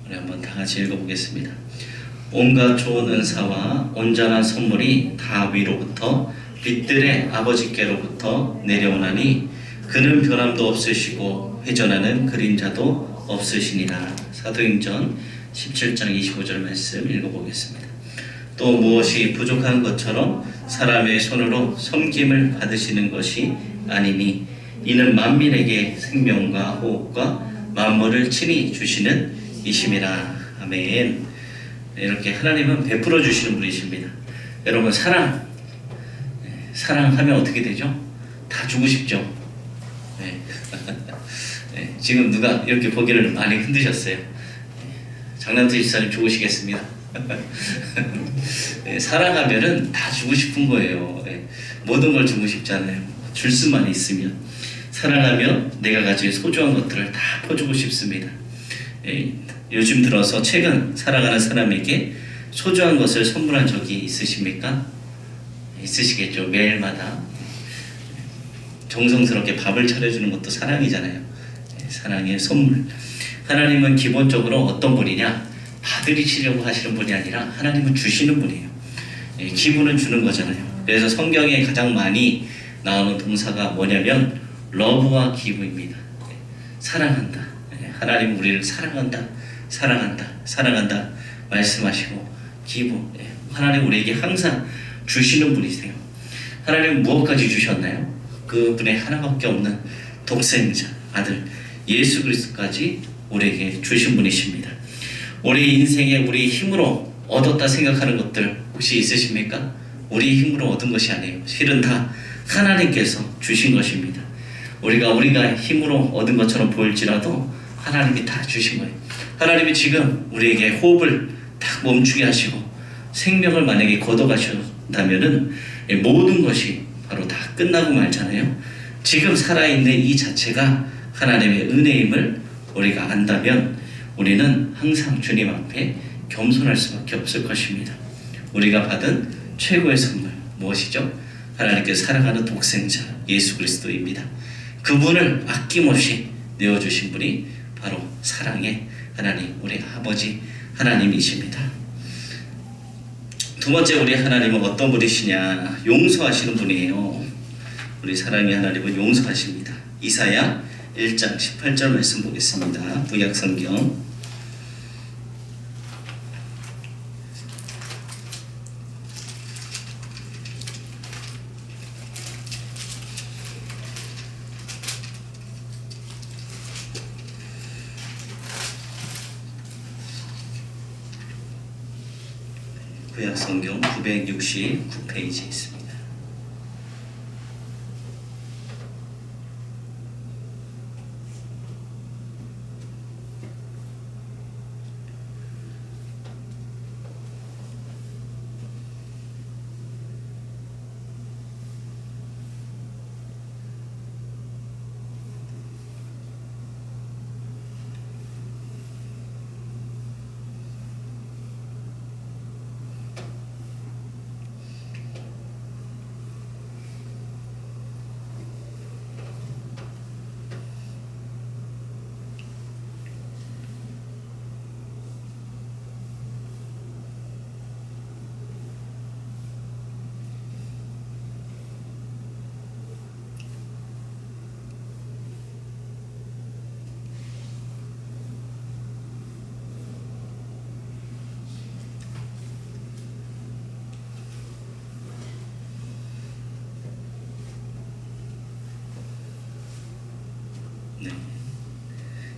우리 한번 다 같이 읽어보겠습니다. 온갖 좋은 은사와 온전한 선물이 다 위로부터 빛들의 아버지께로부터 내려오나니 그는 변함도 없으시고 회전하는 그림자도 없으시니라. 사도행전 17장 25절 말씀 읽어보겠습니다. 또 무엇이 부족한 것처럼 사람의 손으로 섬김을 받으시는 것이 아니니 이는 만민에게 생명과 호흡과 만물을 친히 주시는 이심이라. 아멘. 이렇게 하나님은 베풀어 주시는 분이십니다. 여러분, 사랑하면 어떻게 되죠? 다 주고 싶죠. 네. 네. 지금 누가 이렇게 보기를 많이 흔드셨어요. 장남태 집사님 좋으시겠습니다. 네, 사랑하면은 다 주고 싶은 거예요. 네, 모든 걸 주고 싶잖아요. 줄 수만 있으면. 사랑하면 내가 가진 소중한 것들을 다 퍼주고 싶습니다. 네, 요즘 들어서 최근 사랑하는 사람에게 소중한 것을 선물한 적이 있으십니까? 있으시겠죠. 매일마다 정성스럽게 밥을 차려주는 것도 사랑이잖아요. 네, 사랑의 선물. 하나님은 기본적으로 어떤 분이냐? 받으시려고 하시는 분이 아니라 하나님은 주시는 분이에요. 예, 기분은 주는 거잖아요. 그래서 성경에 가장 많이 나오는 동사가 뭐냐면 러브와 기브입니다. 예, 사랑한다. 예, 하나님 우리를 사랑한다. 사랑한다 말씀하시고 기브. 예, 하나님 우리에게 항상 주시는 분이세요. 하나님은 무엇까지 주셨나요? 그분의 하나밖에 없는 독생자 아들 예수 그리스도까지 우리에게 주신 분이십니다. 우리 인생에 우리 힘으로 얻었다 생각하는 것들 혹시 있으십니까? 우리 힘으로 얻은 것이 아니에요. 실은 다 하나님께서 주신 것입니다. 우리가 힘으로 얻은 것처럼 보일지라도 하나님이 다 주신 거예요. 하나님이 지금 우리에게 호흡을 딱 멈추게 하시고 생명을 만약에 걷어가셨다면은 모든 것이 바로 다 끝나고 말잖아요. 지금 살아있는 이 자체가 하나님의 은혜임을 우리가 안다면 우리는 항상 주님 앞에 겸손할 수밖에 없을 것입니다. 우리가 받은 최고의 선물 무엇이죠? 하나님께서 사랑하는 독생자 예수 그리스도입니다. 그분을 아낌없이 내어주신 분이 바로 사랑의 하나님, 우리 아버지 하나님이십니다. 두 번째, 우리 하나님은 어떤 분이시냐? 용서하시는 분이에요. 우리 사랑의 하나님은 용서하십니다. 이사야 1장 18절 말씀 보겠습니다. 구약성경 구약성경 969페이지에 있습니다.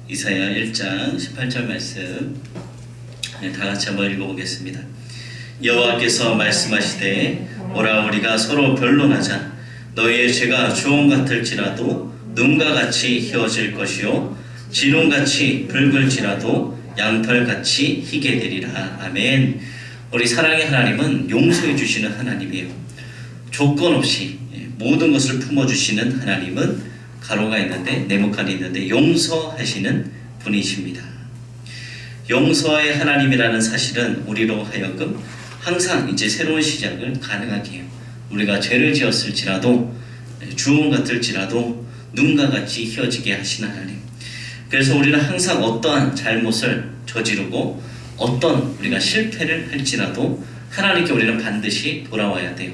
이사야 1장 18절 말씀 다 같이 한번 읽어보겠습니다. 여호와께서 말씀하시되 오라 우리가 서로 변론하자. 너희의 죄가 주홍 같을지라도 눈과 같이 희어질 것이요 진홍같이 붉을지라도 양털같이 희게 되리라. 아멘. 우리 사랑의 하나님은 용서해 주시는 하나님이에요. 조건 없이 모든 것을 품어주시는 하나님은 가로가 있는데 네모칸이 있는데 용서하시는 분이십니다. 용서의 하나님이라는 사실은 우리로 하여금 항상 이제 새로운 시작을 가능하게 해요. 우리가 죄를 지었을지라도 주홍 같을지라도 눈과 같이 희어지게 하시는 하나님. 그래서 우리는 항상 어떠한 잘못을 저지르고 어떤 우리가 실패를 할지라도 하나님께 우리는 반드시 돌아와야 돼요.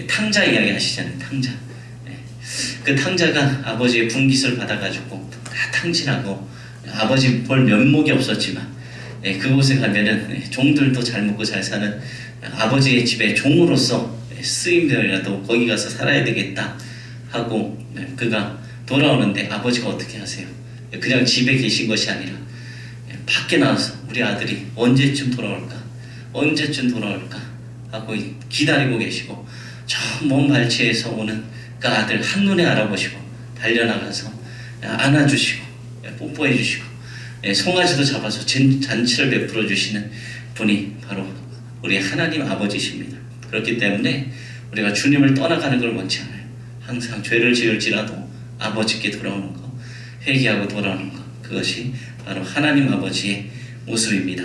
탕자 이야기 하시잖아요. 탕자. 그 탕자가 아버지의 분깃을 받아가지고 다 탕진하고 아버지 볼 면목이 없었지만 그곳에 가면은 종들도 잘 먹고 잘 사는 아버지의 집에 종으로서 쓰임되어라도 거기 가서 살아야 되겠다 하고 그가 돌아오는데 아버지가 어떻게 하세요? 그냥 집에 계신 것이 아니라 밖에 나와서 우리 아들이 언제쯤 돌아올까? 언제쯤 돌아올까? 하고 기다리고 계시고 저 먼 발치에서 오는 그 아들 한눈에 알아보시고 달려나가서 안아주시고 뽀뽀해주시고 송아지도 잡아서 잔치를 베풀어 주시는 분이 바로 우리 하나님 아버지십니다. 그렇기 때문에 우리가 주님을 떠나가는 걸 원치 않아요. 항상 죄를 지을지라도 아버지께 돌아오는 것, 회개하고 돌아오는 것, 그것이 바로 하나님 아버지의 모습입니다.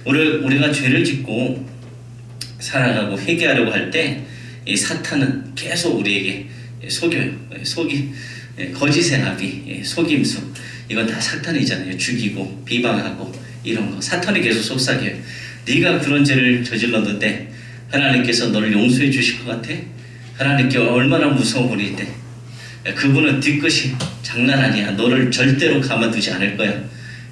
우리가 죄를 짓고 살아가고 회개하려고 할 때 이 사탄은 계속 우리에게 속여요. 거짓의 나비, 속임수, 이건 다 사탄이잖아요. 죽이고 비방하고 이런 거 사탄이 계속 속삭여요. 네가 그런 죄를 저질렀는데 하나님께서 너를 용서해 주실 것 같아? 하나님께 얼마나 무서운 분인데 그분은 뒤끝이 장난 아니야. 너를 절대로 가만두지 않을 거야.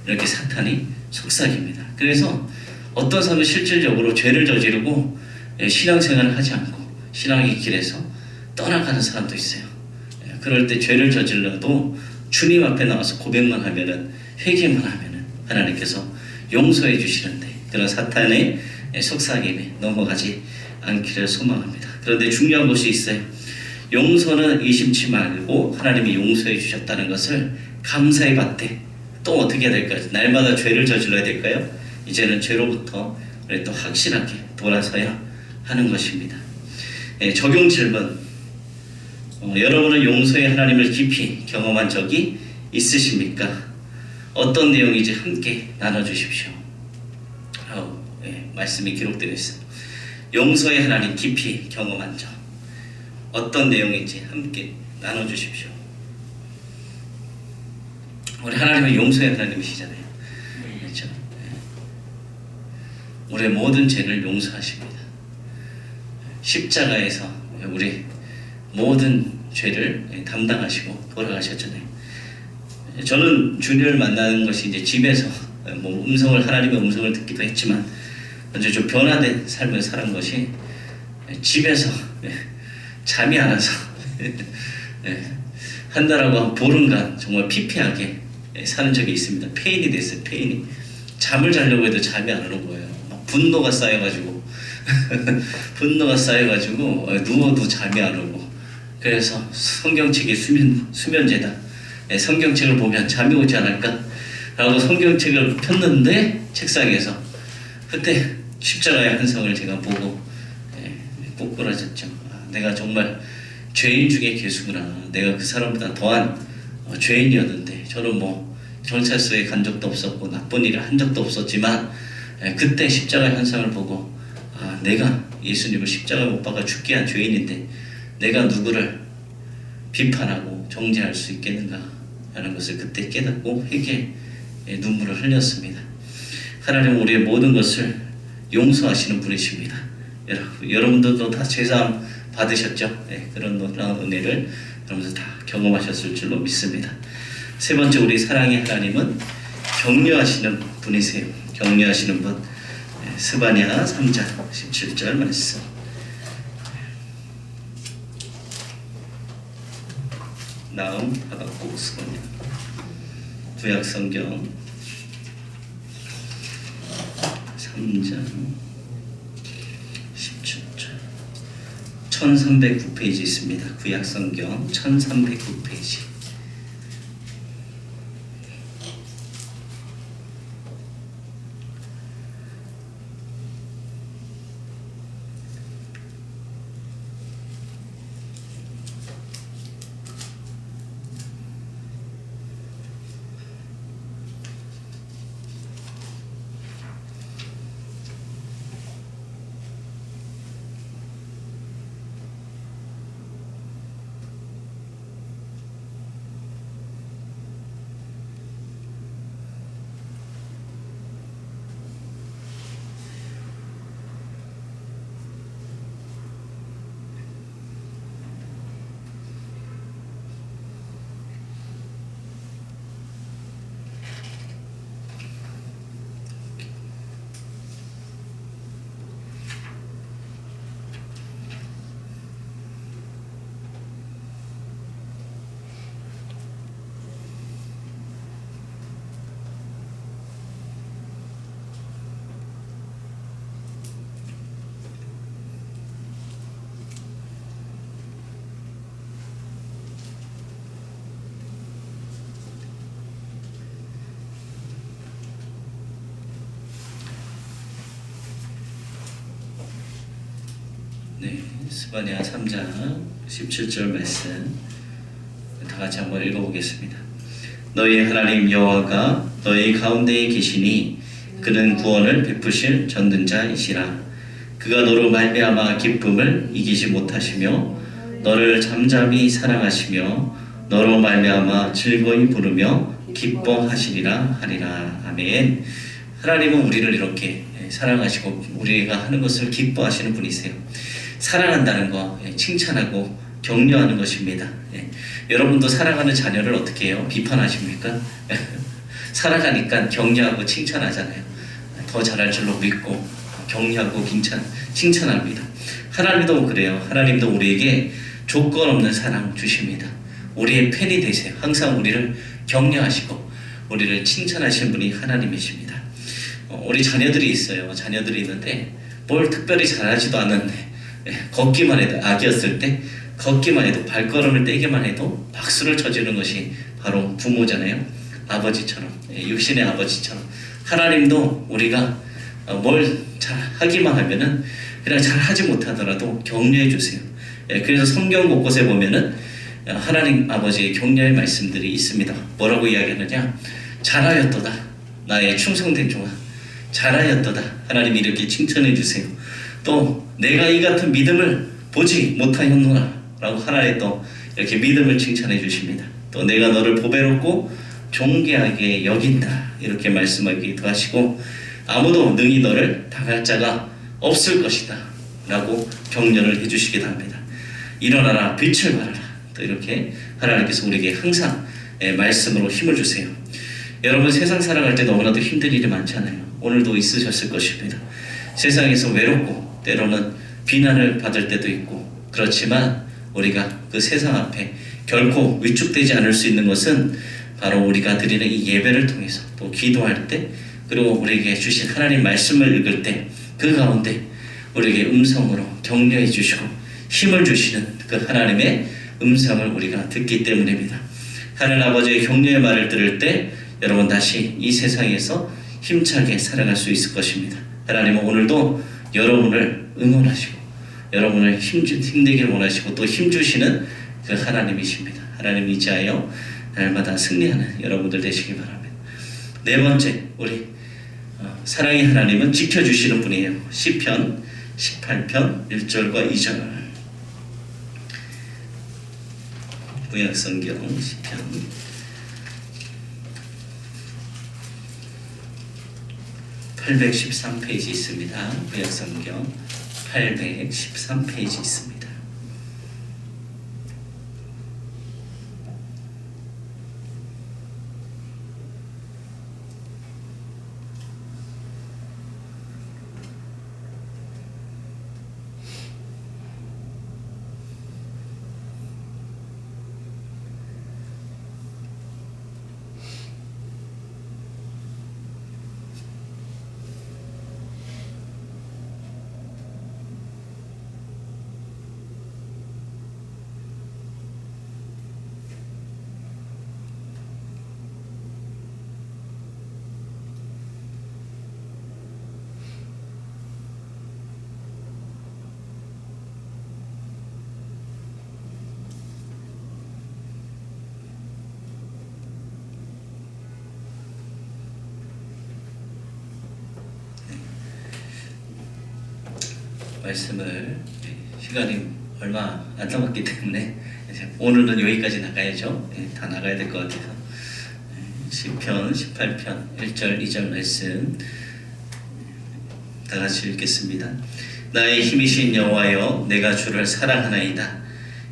이렇게 사탄이 속삭입니다. 그래서 어떤 사람은 실질적으로 죄를 저지르고 신앙생활을 하지 않고 신앙의 길에서 떠나가는 사람도 있어요. 그럴 때 죄를 저질러도 주님 앞에 나와서 고백만 하면은 회개만 하면은 하나님께서 용서해 주시는데 그런 사탄의 속삭임에 넘어가지 않기를 소망합니다. 그런데 중요한 것이 있어요. 용서는 의심치 말고 하나님이 용서해 주셨다는 것을 감사히 받되 또 어떻게 해야 될까요? 날마다 죄를 저질러야 될까요? 이제는 죄로부터 우리 또 확실하게 돌아서야 하는 것입니다. 적용 질문. 여러분은 용서의 하나님을 깊이 경험한 적이 있으십니까? 어떤 내용인지 함께 나눠주십시오. 말씀이 기록되어 있어요. 용서의 하나님 깊이 경험한 적. 어떤 내용인지 함께 나눠주십시오. 우리 하나님은 용서의 하나님이시잖아요. 그렇죠? 우리의 모든 죄를 용서하십니다. 십자가에서 우리 모든 죄를 담당하시고 돌아가셨잖아요. 저는 주님을 만나는 것이 이제 집에서 하나님의 음성을 듣기도 했지만 먼저 좀 변화된 삶을 사는 것이 집에서 잠이 안 와서 한 달하고 한 보름간 정말 피폐하게 사는 적이 있습니다. 페인이 됐어요. 페인이. 잠을 자려고 해도 잠이 안 오는 거예요. 막 분노가 쌓여가지고 누워도 잠이 안 오고. 그래서 성경책이 수면제다. 성경책을 보면 잠이 오지 않을까? 라고 성경책을 폈는데 책상에서 그때 십자가의 한성을 제가 보고 꼬꾸라졌죠. 내가 정말 죄인 중에 괴수구나. 내가 그 사람보다 더한 죄인이었는데 저는 경찰서에 간 적도 없었고 나쁜 일을 한 적도 없었지만 그때 십자가의 한상을 보고 내가 예수님을 십자가에 못 박아 죽게 한 죄인인데 내가 누구를 비판하고 정죄할 수 있겠는가 하는 것을 그때 깨닫고 회개의 눈물을 흘렸습니다. 하나님은 우리의 모든 것을 용서하시는 분이십니다. 여러분들도 다 죄사함 받으셨죠? 그런 놀라운 은혜를 여러분들 다 경험하셨을 줄로 믿습니다. 세 번째, 우리 사랑의 하나님은 격려하시는 분이세요. 격려하시는 분. 스바냐 3장 17절 말씀. 나음, 하박국, 스바냐. 구약성경 3장 17절 1309페이지 있습니다. 구약성경 1309페이지. 스바냐 3장 17절 말씀 다 같이 한번 읽어보겠습니다. 너희 하나님 여호와가 너희 가운데에 계시니 그는 구원을 베푸실 전능자이시라. 그가 너로 말미암아 기쁨을 이기지 못하시며 너를 잠잠히 사랑하시며 너로 말미암아 즐거이 부르며 기뻐하시리라 하리라. 아멘. 하나님은 우리를 이렇게 사랑하시고 우리가 하는 것을 기뻐하시는 분이세요. 사랑한다는 거 칭찬하고 격려하는 것입니다. 여러분도 사랑하는 자녀를 어떻게 해요? 비판하십니까? 사랑하니까 격려하고 칭찬하잖아요. 더 잘할 줄로 믿고 격려하고 칭찬합니다. 하나님도 그래요. 하나님도 우리에게 조건 없는 사랑 주십니다. 우리의 팬이 되세요. 항상 우리를 격려하시고 우리를 칭찬하시는 분이 하나님이십니다. 우리 자녀들이 있어요. 자녀들이 있는데 뭘 특별히 잘하지도 않는데 걷기만 해도, 아기였을 때 걷기만 해도, 발걸음을 떼기만 해도 박수를 쳐주는 것이 바로 부모잖아요. 아버지처럼, 육신의 아버지처럼. 하나님도 우리가 뭘 잘 하기만 하면은 그냥 잘 하지 못하더라도 격려해 주세요. 그래서 성경 곳곳에 보면은 하나님 아버지의 격려의 말씀들이 있습니다. 뭐라고 이야기하느냐? 잘하였도다 나의 충성된 종아, 잘하였도다. 하나님이 이렇게 칭찬해 주세요. 또 내가 이 같은 믿음을 보지 못하였노라 라고 하나님 또 이렇게 믿음을 칭찬해 주십니다. 또 내가 너를 보배롭고 존귀하게 여긴다 이렇게 말씀하기도 하시고, 아무도 능히 너를 당할 자가 없을 것이다 라고 격려를 해주시기도 합니다. 일어나라 빛을 발하라, 또 이렇게 하나님께서 우리에게 항상 말씀으로 힘을 주세요. 여러분, 세상 살아갈 때 너무나도 힘든 일이 많잖아요. 오늘도 있으셨을 것입니다. 세상에서 외롭고 때로는 비난을 받을 때도 있고, 그렇지만 우리가 그 세상 앞에 결코 위축되지 않을 수 있는 것은 바로 우리가 드리는 이 예배를 통해서, 또 기도할 때, 그리고 우리에게 주신 하나님 말씀을 읽을 때 그 가운데 우리에게 음성으로 격려해 주시고 힘을 주시는 그 하나님의 음성을 우리가 듣기 때문입니다. 하늘 아버지의 격려의 말을 들을 때 여러분 다시 이 세상에서 힘차게 살아갈 수 있을 것입니다. 하나님은 오늘도 여러분을 응원하시고 여러분을 힘내기를 원하시고 또 힘주시는 그 하나님이십니다. 하나님 이지하여 날마다 승리하는 여러분들 되시기 바랍니다. 네 번째, 우리 사랑의 하나님은 지켜주시는 분이에요. 시편 18편 1절과 2절. 구약성경 시편 813페이지 있습니다. 구약성경 813페이지 있습니다. 말씀을 시간이 얼마 안 남았기 때문에 오늘은 여기까지 나가야죠. 다 나가야 될 것 같아서 시편 18편 1절 2절 말씀 다 같이 읽겠습니다. 나의 힘이신 여호와여, 내가 주를 사랑하나이다.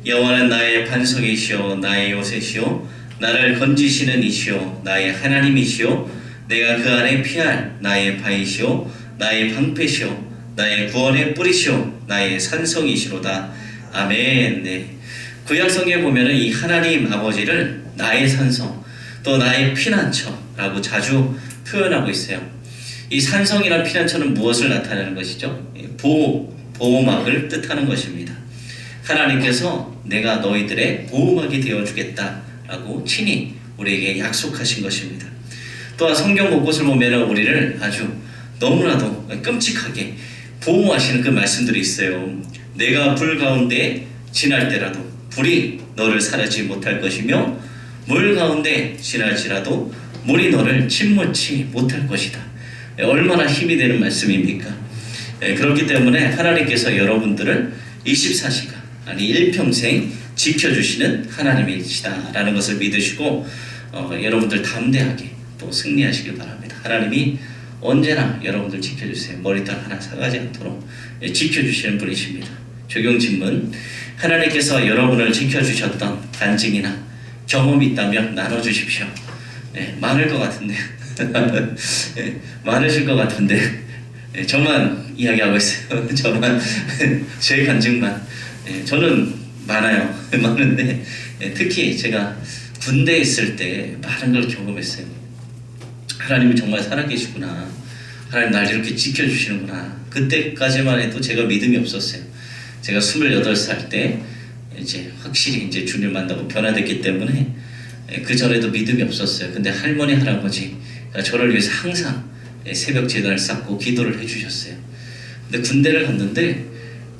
여호와는 나의 반석이시오, 나의 요새시오, 나를 건지시는 이시오, 나의 하나님이시오, 내가 그 안에 피할 나의 바위시오, 나의 방패시오, 나의 구원의 뿌리시오, 나의 산성이시로다. 아멘. 네. 구약성경에 보면은 이 하나님 아버지를 나의 산성, 또 나의 피난처라고 자주 표현하고 있어요. 이 산성이나 피난처는 무엇을 나타내는 것이죠? 보호막을 뜻하는 것입니다. 하나님께서 내가 너희들의 보호막이 되어주겠다라고 친히 우리에게 약속하신 것입니다. 또한 성경 곳곳을 보면은 우리를 아주 너무나도 끔찍하게 보호하시는 그 말씀들이 있어요. 내가 불 가운데 지날 때라도 불이 너를 사르지 못할 것이며 물 가운데 지날지라도 물이 너를 침몰치 못할 것이다. 얼마나 힘이 되는 말씀입니까? 그렇기 때문에 하나님께서 여러분들을 24시간 아니 일평생 지켜주시는 하나님이시다 라는 것을 믿으시고 여러분들 담대하게 또 승리하시길 바랍니다. 하나님이 언제나 여러분들 지켜주세요. 머리털 하나 사가지 않도록 지켜주시는 분이십니다. 적용 질문, 하나님께서 여러분을 지켜주셨던 간증이나 경험이 있다면 나눠주십시오. 많을 것 같은데 많으실 것 같은데 저만 이야기하고 있어요. 저만 제 간증만. 저는 많아요. 많은데 특히 제가 군대에 있을 때 많은 걸 경험했어요. 하나님이 정말 살아계시구나. 하나님 날 이렇게 지켜주시는구나. 그때까지만 해도 제가 믿음이 없었어요. 제가 28살 때 이제 확실히 이제 주님 만나고 변화됐기 때문에 그 전에도 믿음이 없었어요. 근데 할머니 할아버지가 저를 위해서 항상 새벽 제단을 쌓고 기도를 해주셨어요. 근데 군대를 갔는데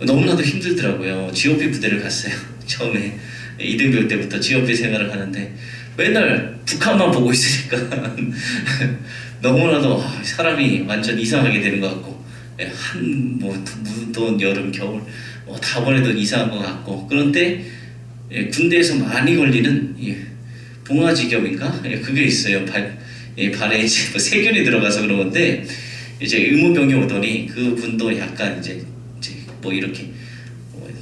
너무나도 힘들더라고요. GOP 부대를 갔어요. 처음에 이등병 때부터 GOP 생활을 하는데 맨날 북한만 보고 있으니까 너무나도 사람이 완전 이상하게 되는 것 같고, 뭐 무더운 여름 겨울 다 보내도 이상한 것 같고, 그런데 군대에서 많이 걸리는 봉화지겸인가 그게 있어요. 발에 이제 뭐 세균이 들어가서 그런 건데, 이제 의무병이 오더니 그 분도 약간 이제 뭐 이렇게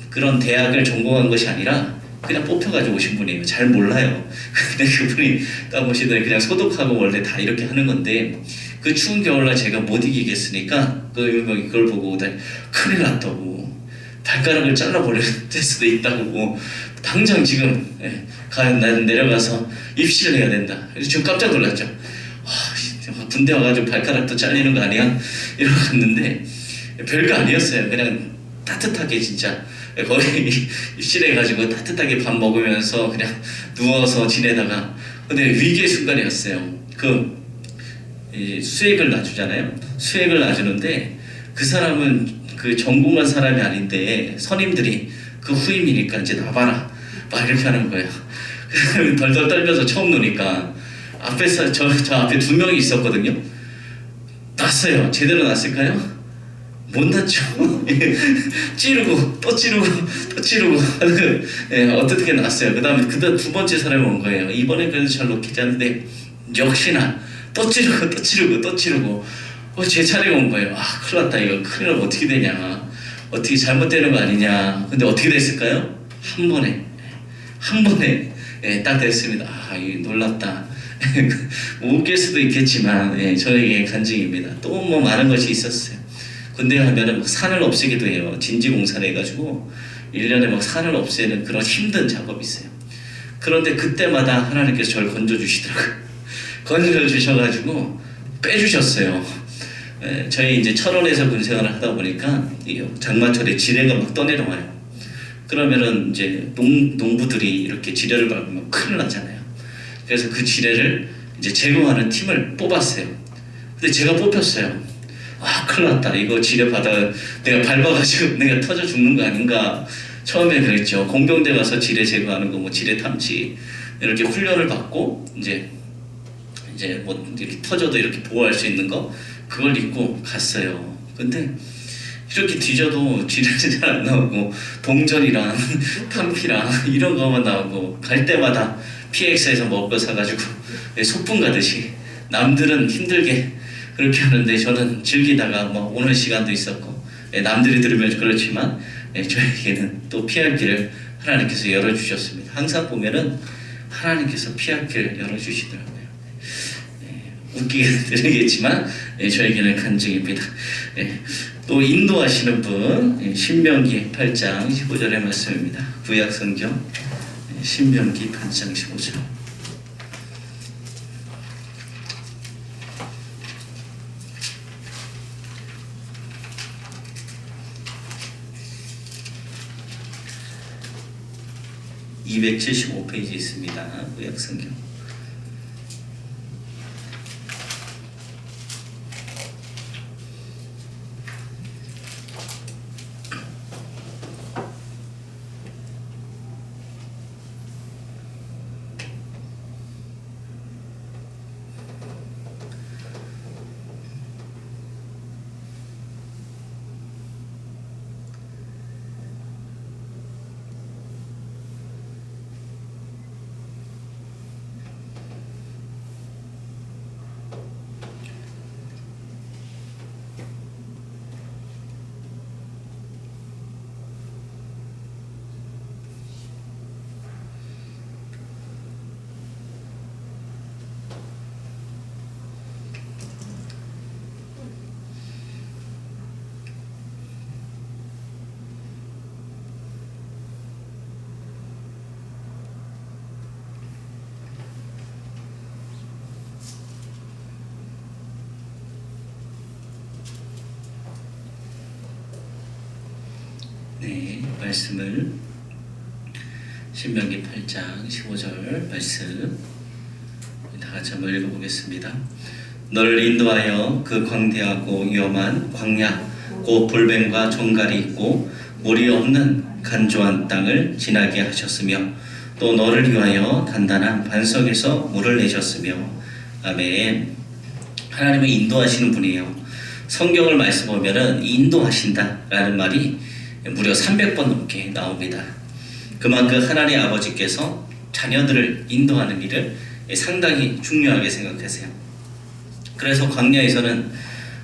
그런 대학을 전공한 것이 아니라 그냥 뽑혀가지고 오신 분이에요. 잘 몰라요. 근데 그분이 딱 오시더니 그냥 소독하고 원래 다 이렇게 하는 건데, 그 추운 겨울날 제가 못 이기겠으니까 그 의무병이 그걸 보고 큰일 났다고, 발가락을 잘라버릴 수도 있다고, 당장 지금 나는 내려가서 입시를 해야 된다. 그래서 저 깜짝 놀랐죠. 군대 와가지고 발가락도 잘리는 거 아니야? 이러고 갔는데 별거 아니었어요. 그냥 따뜻하게 진짜 거의 입실해 가지고 따뜻하게 밥 먹으면서 그냥 누워서 지내다가, 근데 위기의 순간이었어요. 수액을 놔주잖아요. 수액을 놔주는데 그 사람은 그 전공한 사람이 아닌데 선임들이 그 후임이니까 이제 나봐라 막 이렇게 하는 거예요. 덜덜 떨면서 처음 노니까 앞에서 저 앞에 2명이 있었거든요. 났어요. 제대로 났을까요? 못 났죠. 찌르고 또 찌르고 또 찌르고 어떻게 났어요. 그다음에 두 번째 사람이 온 거예요. 이번에 그래도 잘 놓겠지 하는데 역시나 또 찌르고 또 찌르고 또 찌르고 제 차례가 온 거예요. 큰일 났다. 이거 큰일 나면 어떻게 되냐, 어떻게 잘못되는 거 아니냐. 근데 어떻게 됐을까요? 한 번에 딱 됐습니다. 놀랍다. 웃길 수도 있겠지만 저에게 간증입니다. 또 뭐 많은 것이 있었어요. 군대 가면은 막 산을 없애기도 해요. 진지공사를 해가지고 1년에 막 산을 없애는 그런 힘든 작업이 있어요. 그런데 그때마다 하나님께서 저를 건져주시더라고요. 건져주셔가지고 빼주셨어요. 저희 이제 철원에서 군생활을 하다 보니까 장마철에 지뢰가 막 떠내려와요. 그러면은 이제 농부들이 이렇게 지뢰를 밟으면 큰일 나잖아요. 그래서 그 지뢰를 이제 제거하는 팀을 뽑았어요. 근데 제가 뽑혔어요. 큰일 났다. 이거 지뢰 받아 내가 밟아가지고 내가 터져 죽는 거 아닌가. 처음에 그랬죠. 공병대 가서 지뢰 제거하는 거, 뭐 지뢰 탐지 이렇게 훈련을 받고 이제 뭐 이렇게 터져도 이렇게 보호할 수 있는 거, 그걸 입고 갔어요. 근데 이렇게 뒤져도 지뢰는 잘 안 나오고 동전이랑 탐피랑 이런 거만 나오고, 갈 때마다 PX에서 먹을 거 사가지고 소풍 가듯이 남들은 힘들게 그렇게 하는데 저는 즐기다가 뭐 오는 시간도 있었고, 남들이 들으면 그렇지만 저에게는 또 피할 길을 하나님께서 열어주셨습니다. 항상 보면은 하나님께서 피할 길을 열어주시더라고요. 웃기게 들리겠지만 저에게는 간증입니다. 또 인도하시는 분, 신명기 8장 15절의 말씀입니다. 구약성경 신명기 8장 15절. (275페이지) 있습니다. 구약성경. 말씀을 신명기 8장 15절 말씀 다 같이 한번 읽어보겠습니다. 너를 인도하여 그 광대하고 위험한 광야 곧 볼뱀과 정갈이 있고 물이 없는 간조한 땅을 지나게 하셨으며 또 너를 위하여 단단한 반석에서 물을 내셨으며. 아멘. 하나님은 인도하시는 분이에요. 성경을 말씀 보면은 인도하신다라는 말이 무려 300번 넘게 나옵니다. 그만큼 하나님 아버지께서 자녀들을 인도하는 일을 상당히 중요하게 생각하세요. 그래서 광야에서는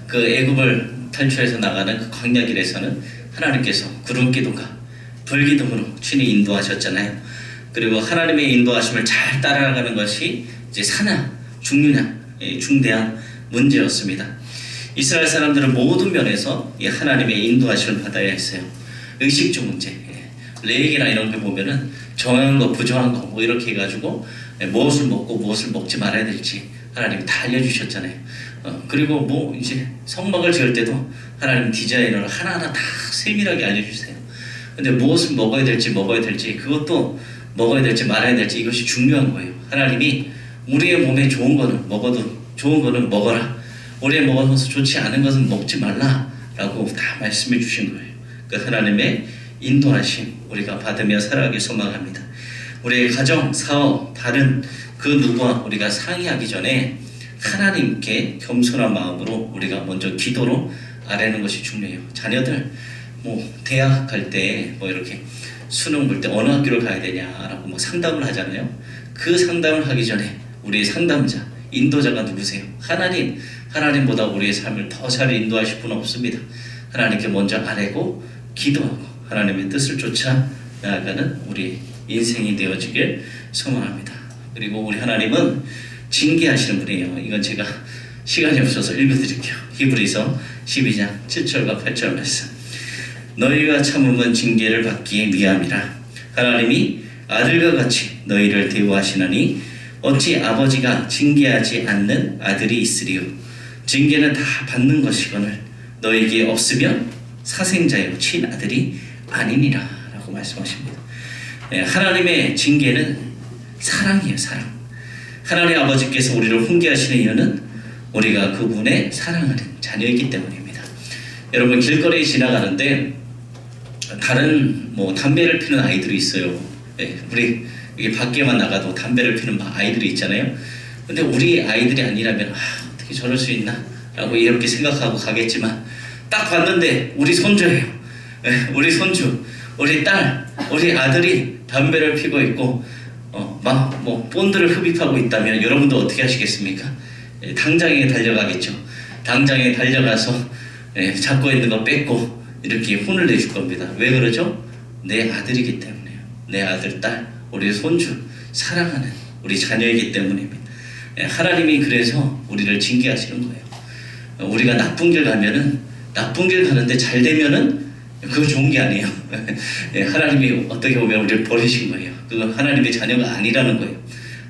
그 애굽을 탈출해서 나가는 그 광야길에서는 하나님께서 구름기둥과 불기둥으로 친히 인도하셨잖아요. 그리고 하나님의 인도하심을 잘 따라가는 것이 이제 사나 중요한 중대한 문제였습니다. 이스라엘 사람들은 모든 면에서 이 하나님의 인도하심을 받아야 했어요. 의식주 문제, 레위기나 이런 거 보면은 정한 거, 부정한 거 뭐 이렇게 해가지고 무엇을 먹고 무엇을 먹지 말아야 될지 하나님이 다 알려주셨잖아요. 그리고 뭐 이제 성막을 지을 때도 하나님 디자인을 하나하나 다 세밀하게 알려주세요. 근데 무엇을 먹어야 될지 그것도 먹어야 될지 말아야 될지 이것이 중요한 거예요. 하나님이 우리의 몸에 좋은 거는 먹어도 좋은 거는 먹어라, 우리의 먹어서 좋지 않은 것은 먹지 말라라고 다 말씀해 주신 거예요. 그 하나님의 인도하심 우리가 받으며 살아가기 소망합니다. 우리의 가정, 사업, 다른 그 누구와 우리가 상의하기 전에 하나님께 겸손한 마음으로 우리가 먼저 기도로 아뢰는 것이 중요해요. 자녀들 뭐 대학 갈 때 뭐 이렇게 수능 볼 때 어느 학교를 가야 되냐라고 뭐 상담을 하잖아요. 그 상담을 하기 전에 우리의 상담자, 인도자가 누구세요? 하나님보다 우리의 삶을 더 잘 인도하실 분은 없습니다. 하나님께 먼저 아뢰고 기도하고 하나님의 뜻을 쫓아 나아가는 우리 인생이 되어지길 소망합니다. 그리고 우리 하나님은 징계하시는 분이에요. 이건 제가 시간이 없어서 읽어드릴게요. 히브리서 12장 7절과 8절 말씀. 너희가 참음은 징계를 받기에 미함이라. 하나님이 아들과 같이 너희를 대우하시나니 어찌 아버지가 징계하지 않는 아들이 있으리요. 징계는 다 받는 것이거늘 너희에게 없으면 사생자요 친아들이 아니니라 라고 말씀하십니다. 하나님의 징계는 사랑이에요. 사랑. 하나님 아버지께서 우리를 훈계하시는 이유는 우리가 그분의 사랑하는 자녀이기 때문입니다. 여러분 길거리에 지나가는데 다른 뭐 담배를 피는 아이들이 있어요. 우리 이게 밖에만 나가도 담배를 피는 아이들이 있잖아요. 근데 우리 아이들이 아니라면 어떻게 저럴 수 있나 라고 이렇게 생각하고 가겠지만 딱 봤는데 우리 손주예요. 우리 손주, 우리 딸, 우리 아들이 담배를 피고 있고 막 뭐 본드를 흡입하고 있다면 여러분도 어떻게 하시겠습니까? 당장에 달려가겠죠. 당장에 달려가서 잡고 있는 거 뺏고 이렇게 혼을 내줄 겁니다. 왜 그러죠? 내 아들이기 때문에요. 내 아들, 딸, 우리 손주, 사랑하는 우리 자녀이기 때문입니다. 하나님이 그래서 우리를 징계하시는 거예요. 우리가 나쁜 길 가면은 나쁜 길 가는데 잘 되면은 그거 좋은 게 아니에요. 하나님이 어떻게 보면 우리를 버리신 거예요. 그건 하나님의 자녀가 아니라는 거예요.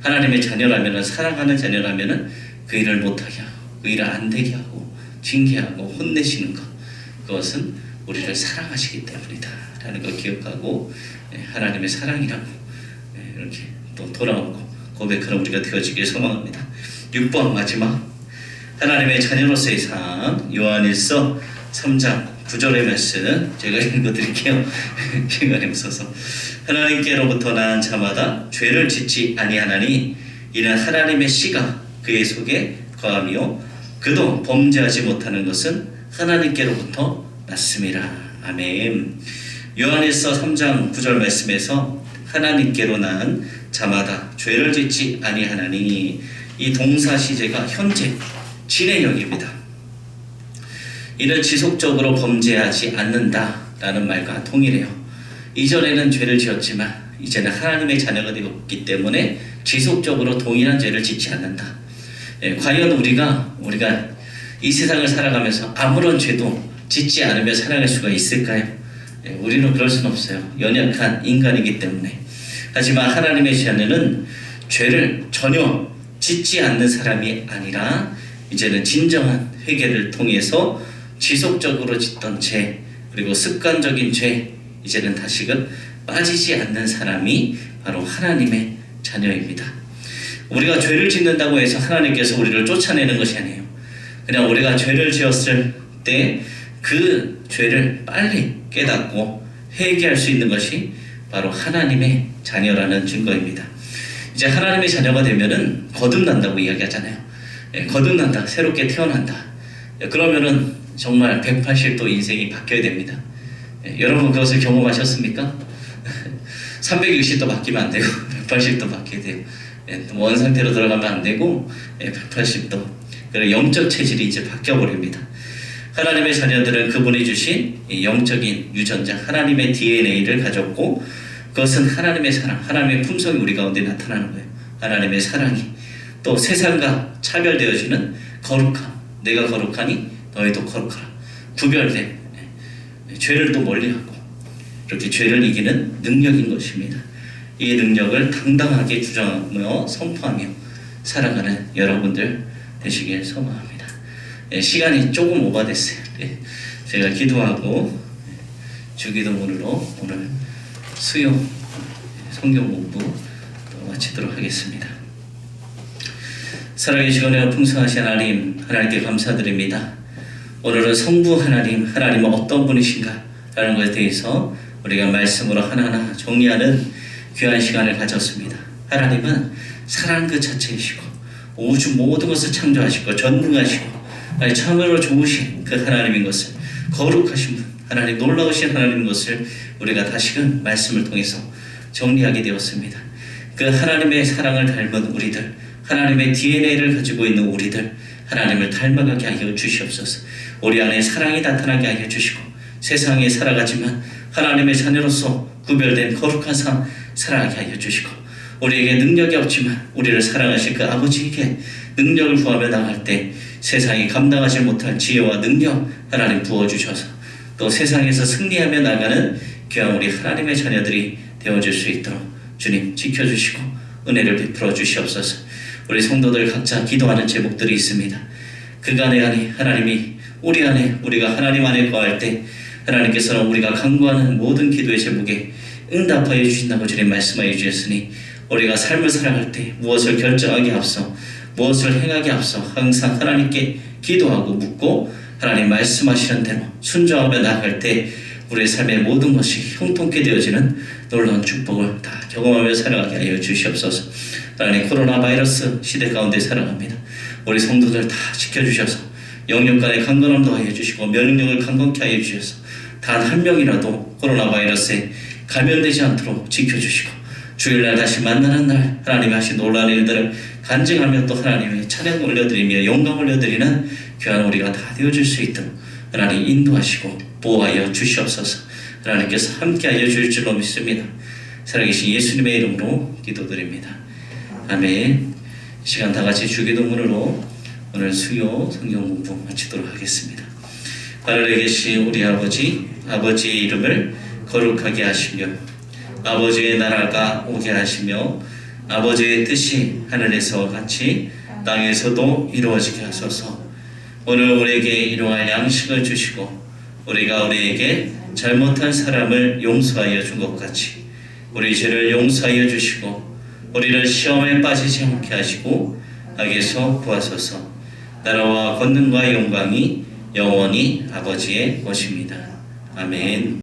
하나님의 자녀라면은 사랑하는 자녀라면은 그 일을 못하게 하고 그 일을 안 되게 하고 징계하고 혼내시는 것, 그것은 우리를 사랑하시기 때문이다 라는 걸 기억하고 하나님의 사랑이라고 이렇게 또 돌아오고 고백하는 우리가 되어지길 소망합니다. 6번 마지막 하나님의 자녀로서의 삶, 요한일서 3장 9절의 말씀 제가 읽어드릴게요. 시간이 없어서. 하나님께로부터 난 자마다 죄를 짓지 아니하나니 이는 하나님의 씨가 그의 속에 거하며 그도 범죄하지 못하는 것은 하나님께로부터 났음이라. 아멘. 요한일서 3장 9절 말씀에서 하나님께로 난 자마다 죄를 짓지 아니하나니 이 동사 시제가 현재 진행형입니다. 이를 지속적으로 범죄하지 않는다라는 말과 동일해요. 이전에는 죄를 지었지만 이제는 하나님의 자녀가 되었기 때문에 지속적으로 동일한 죄를 짓지 않는다. 과연 우리가 이 세상을 살아가면서 아무런 죄도 짓지 않으며 살아갈 수가 있을까요? 우리는 그럴 수는 없어요. 연약한 인간이기 때문에. 하지만 하나님의 자녀는 죄를 전혀 짓지 않는 사람이 아니라 이제는 진정한 회개를 통해서 지속적으로 짓던 죄 그리고 습관적인 죄 이제는 다시금 빠지지 않는 사람이 바로 하나님의 자녀입니다. 우리가 죄를 짓는다고 해서 하나님께서 우리를 쫓아내는 것이 아니에요. 그냥 우리가 죄를 지었을 때 그 죄를 빨리 깨닫고 회개할 수 있는 것이 바로 하나님의 자녀라는 증거입니다. 이제 하나님의 자녀가 되면은 거듭난다고 이야기하잖아요. 거듭난다, 새롭게 태어난다. 그러면은 정말 180도 인생이 바뀌어야 됩니다. 여러분 그것을 경험하셨습니까? 360도 바뀌면 안 되고 180도 바뀌어야 돼요. 원 상태로 들어가면 안 되고 180도. 그리고 영적 체질이 이제 바뀌어버립니다. 하나님의 자녀들은 그분이 주신 영적인 유전자, 하나님의 DNA를 가졌고 그것은 하나님의 사랑, 하나님의 품성이 우리 가운데 나타나는 거예요. 하나님의 사랑이 또 세상과 차별되어지는 거룩함, 내가 거룩하니 너희도 거룩하라. 구별된 죄를 또 멀리하고 이렇게 죄를 이기는 능력인 것입니다. 이 능력을 당당하게 주장하며 선포하며 살아가는 여러분들 되시길 소망합니다. 시간이 조금 오버됐어요. 제가 기도하고 주기도문으로 오늘 수요 성경 공부 마치도록 하겠습니다. 살아계시고 은혜가 풍성하신 하나님, 하나님께 감사드립니다. 오늘은 성부 하나님, 하나님은 어떤 분이신가 라는 것에 대해서 우리가 말씀으로 하나하나 정리하는 귀한 시간을 가졌습니다. 하나님은 사랑 그 자체이시고 우주 모든 것을 창조하시고 전능하시고 참으로 좋으신 그 하나님인 것을, 거룩하신 분, 하나님 놀라우신 하나님인 것을 우리가 다시금 말씀을 통해서 정리하게 되었습니다. 그 하나님의 사랑을 닮은 우리들, 하나님의 DNA를 가지고 있는 우리들, 하나님을 닮아가게 하여 주시옵소서. 우리 안에 사랑이 나타나게 하여 주시고 세상에 살아가지만 하나님의 자녀로서 구별된 거룩한 삶 살아가게 하여 주시고 우리에게 능력이 없지만 우리를 사랑하실 그 아버지에게 능력을 구하며 나갈 때 세상이 감당하지 못할 지혜와 능력 하나님 부어주셔서 또 세상에서 승리하며 나가는 귀한 우리 하나님의 자녀들이 되어줄 수 있도록 주님 지켜주시고 은혜를 베풀어 주시옵소서. 우리 성도들 각자 기도하는 제목들이 있습니다. 그간의 안에 하나님이 우리 안에 우리가 하나님 안에 거할 때 하나님께서는 우리가 간구하는 모든 기도의 제목에 응답하여 주신다고 주님 말씀하여 주셨으니 우리가 삶을 살아갈 때 무엇을 결정하기 앞서 무엇을 행하기 앞서 항상 하나님께 기도하고 묻고 하나님 말씀하시는 대로 순종하며 나아갈 때 우리의 삶의 모든 것이 형통케 되어지는 놀라운 축복을 다 경험하며 살아가게 하여 주시옵소서. 하나님 코로나 바이러스 시대 가운데 살아갑니다. 우리 성도들 다 지켜주셔서 영육 간의 강건함도 하여 주시고 면역력을 강건케 하여 주셔서 단 한 명이라도 코로나 바이러스에 감염되지 않도록 지켜주시고 주일날 다시 만나는 날 하나님이 하신 놀라운 일들을 간증하며 또 하나님의 찬양 올려드리며 영광 올려드리는 귀한 우리가 다 되어줄 수 있도록 하나님 인도하시고 보호하여 주시옵소서. 하나님께서 함께하여 주실 줄로 믿습니다. 살아계신 예수님의 이름으로 기도드립니다. 아멘. 시간 다 같이 주기도문으로 오늘 수요 성경 공부 마치도록 하겠습니다. 하늘에 계신 우리 아버지, 아버지의 이름을 거룩하게 하시며 아버지의 나라가 오게 하시며 아버지의 뜻이 하늘에서 같이 땅에서도 이루어지게 하소서. 오늘 우리에게 일용할 양식을 주시고 우리가 우리에게 잘못한 사람을 용서하여 준 것 같이 우리 죄를 용서하여 주시고 우리를 시험에 빠지지 않게 하시고 악에서 구하소서. 나라와 권능과 영광이 영원히 아버지의 것입니다. 아멘.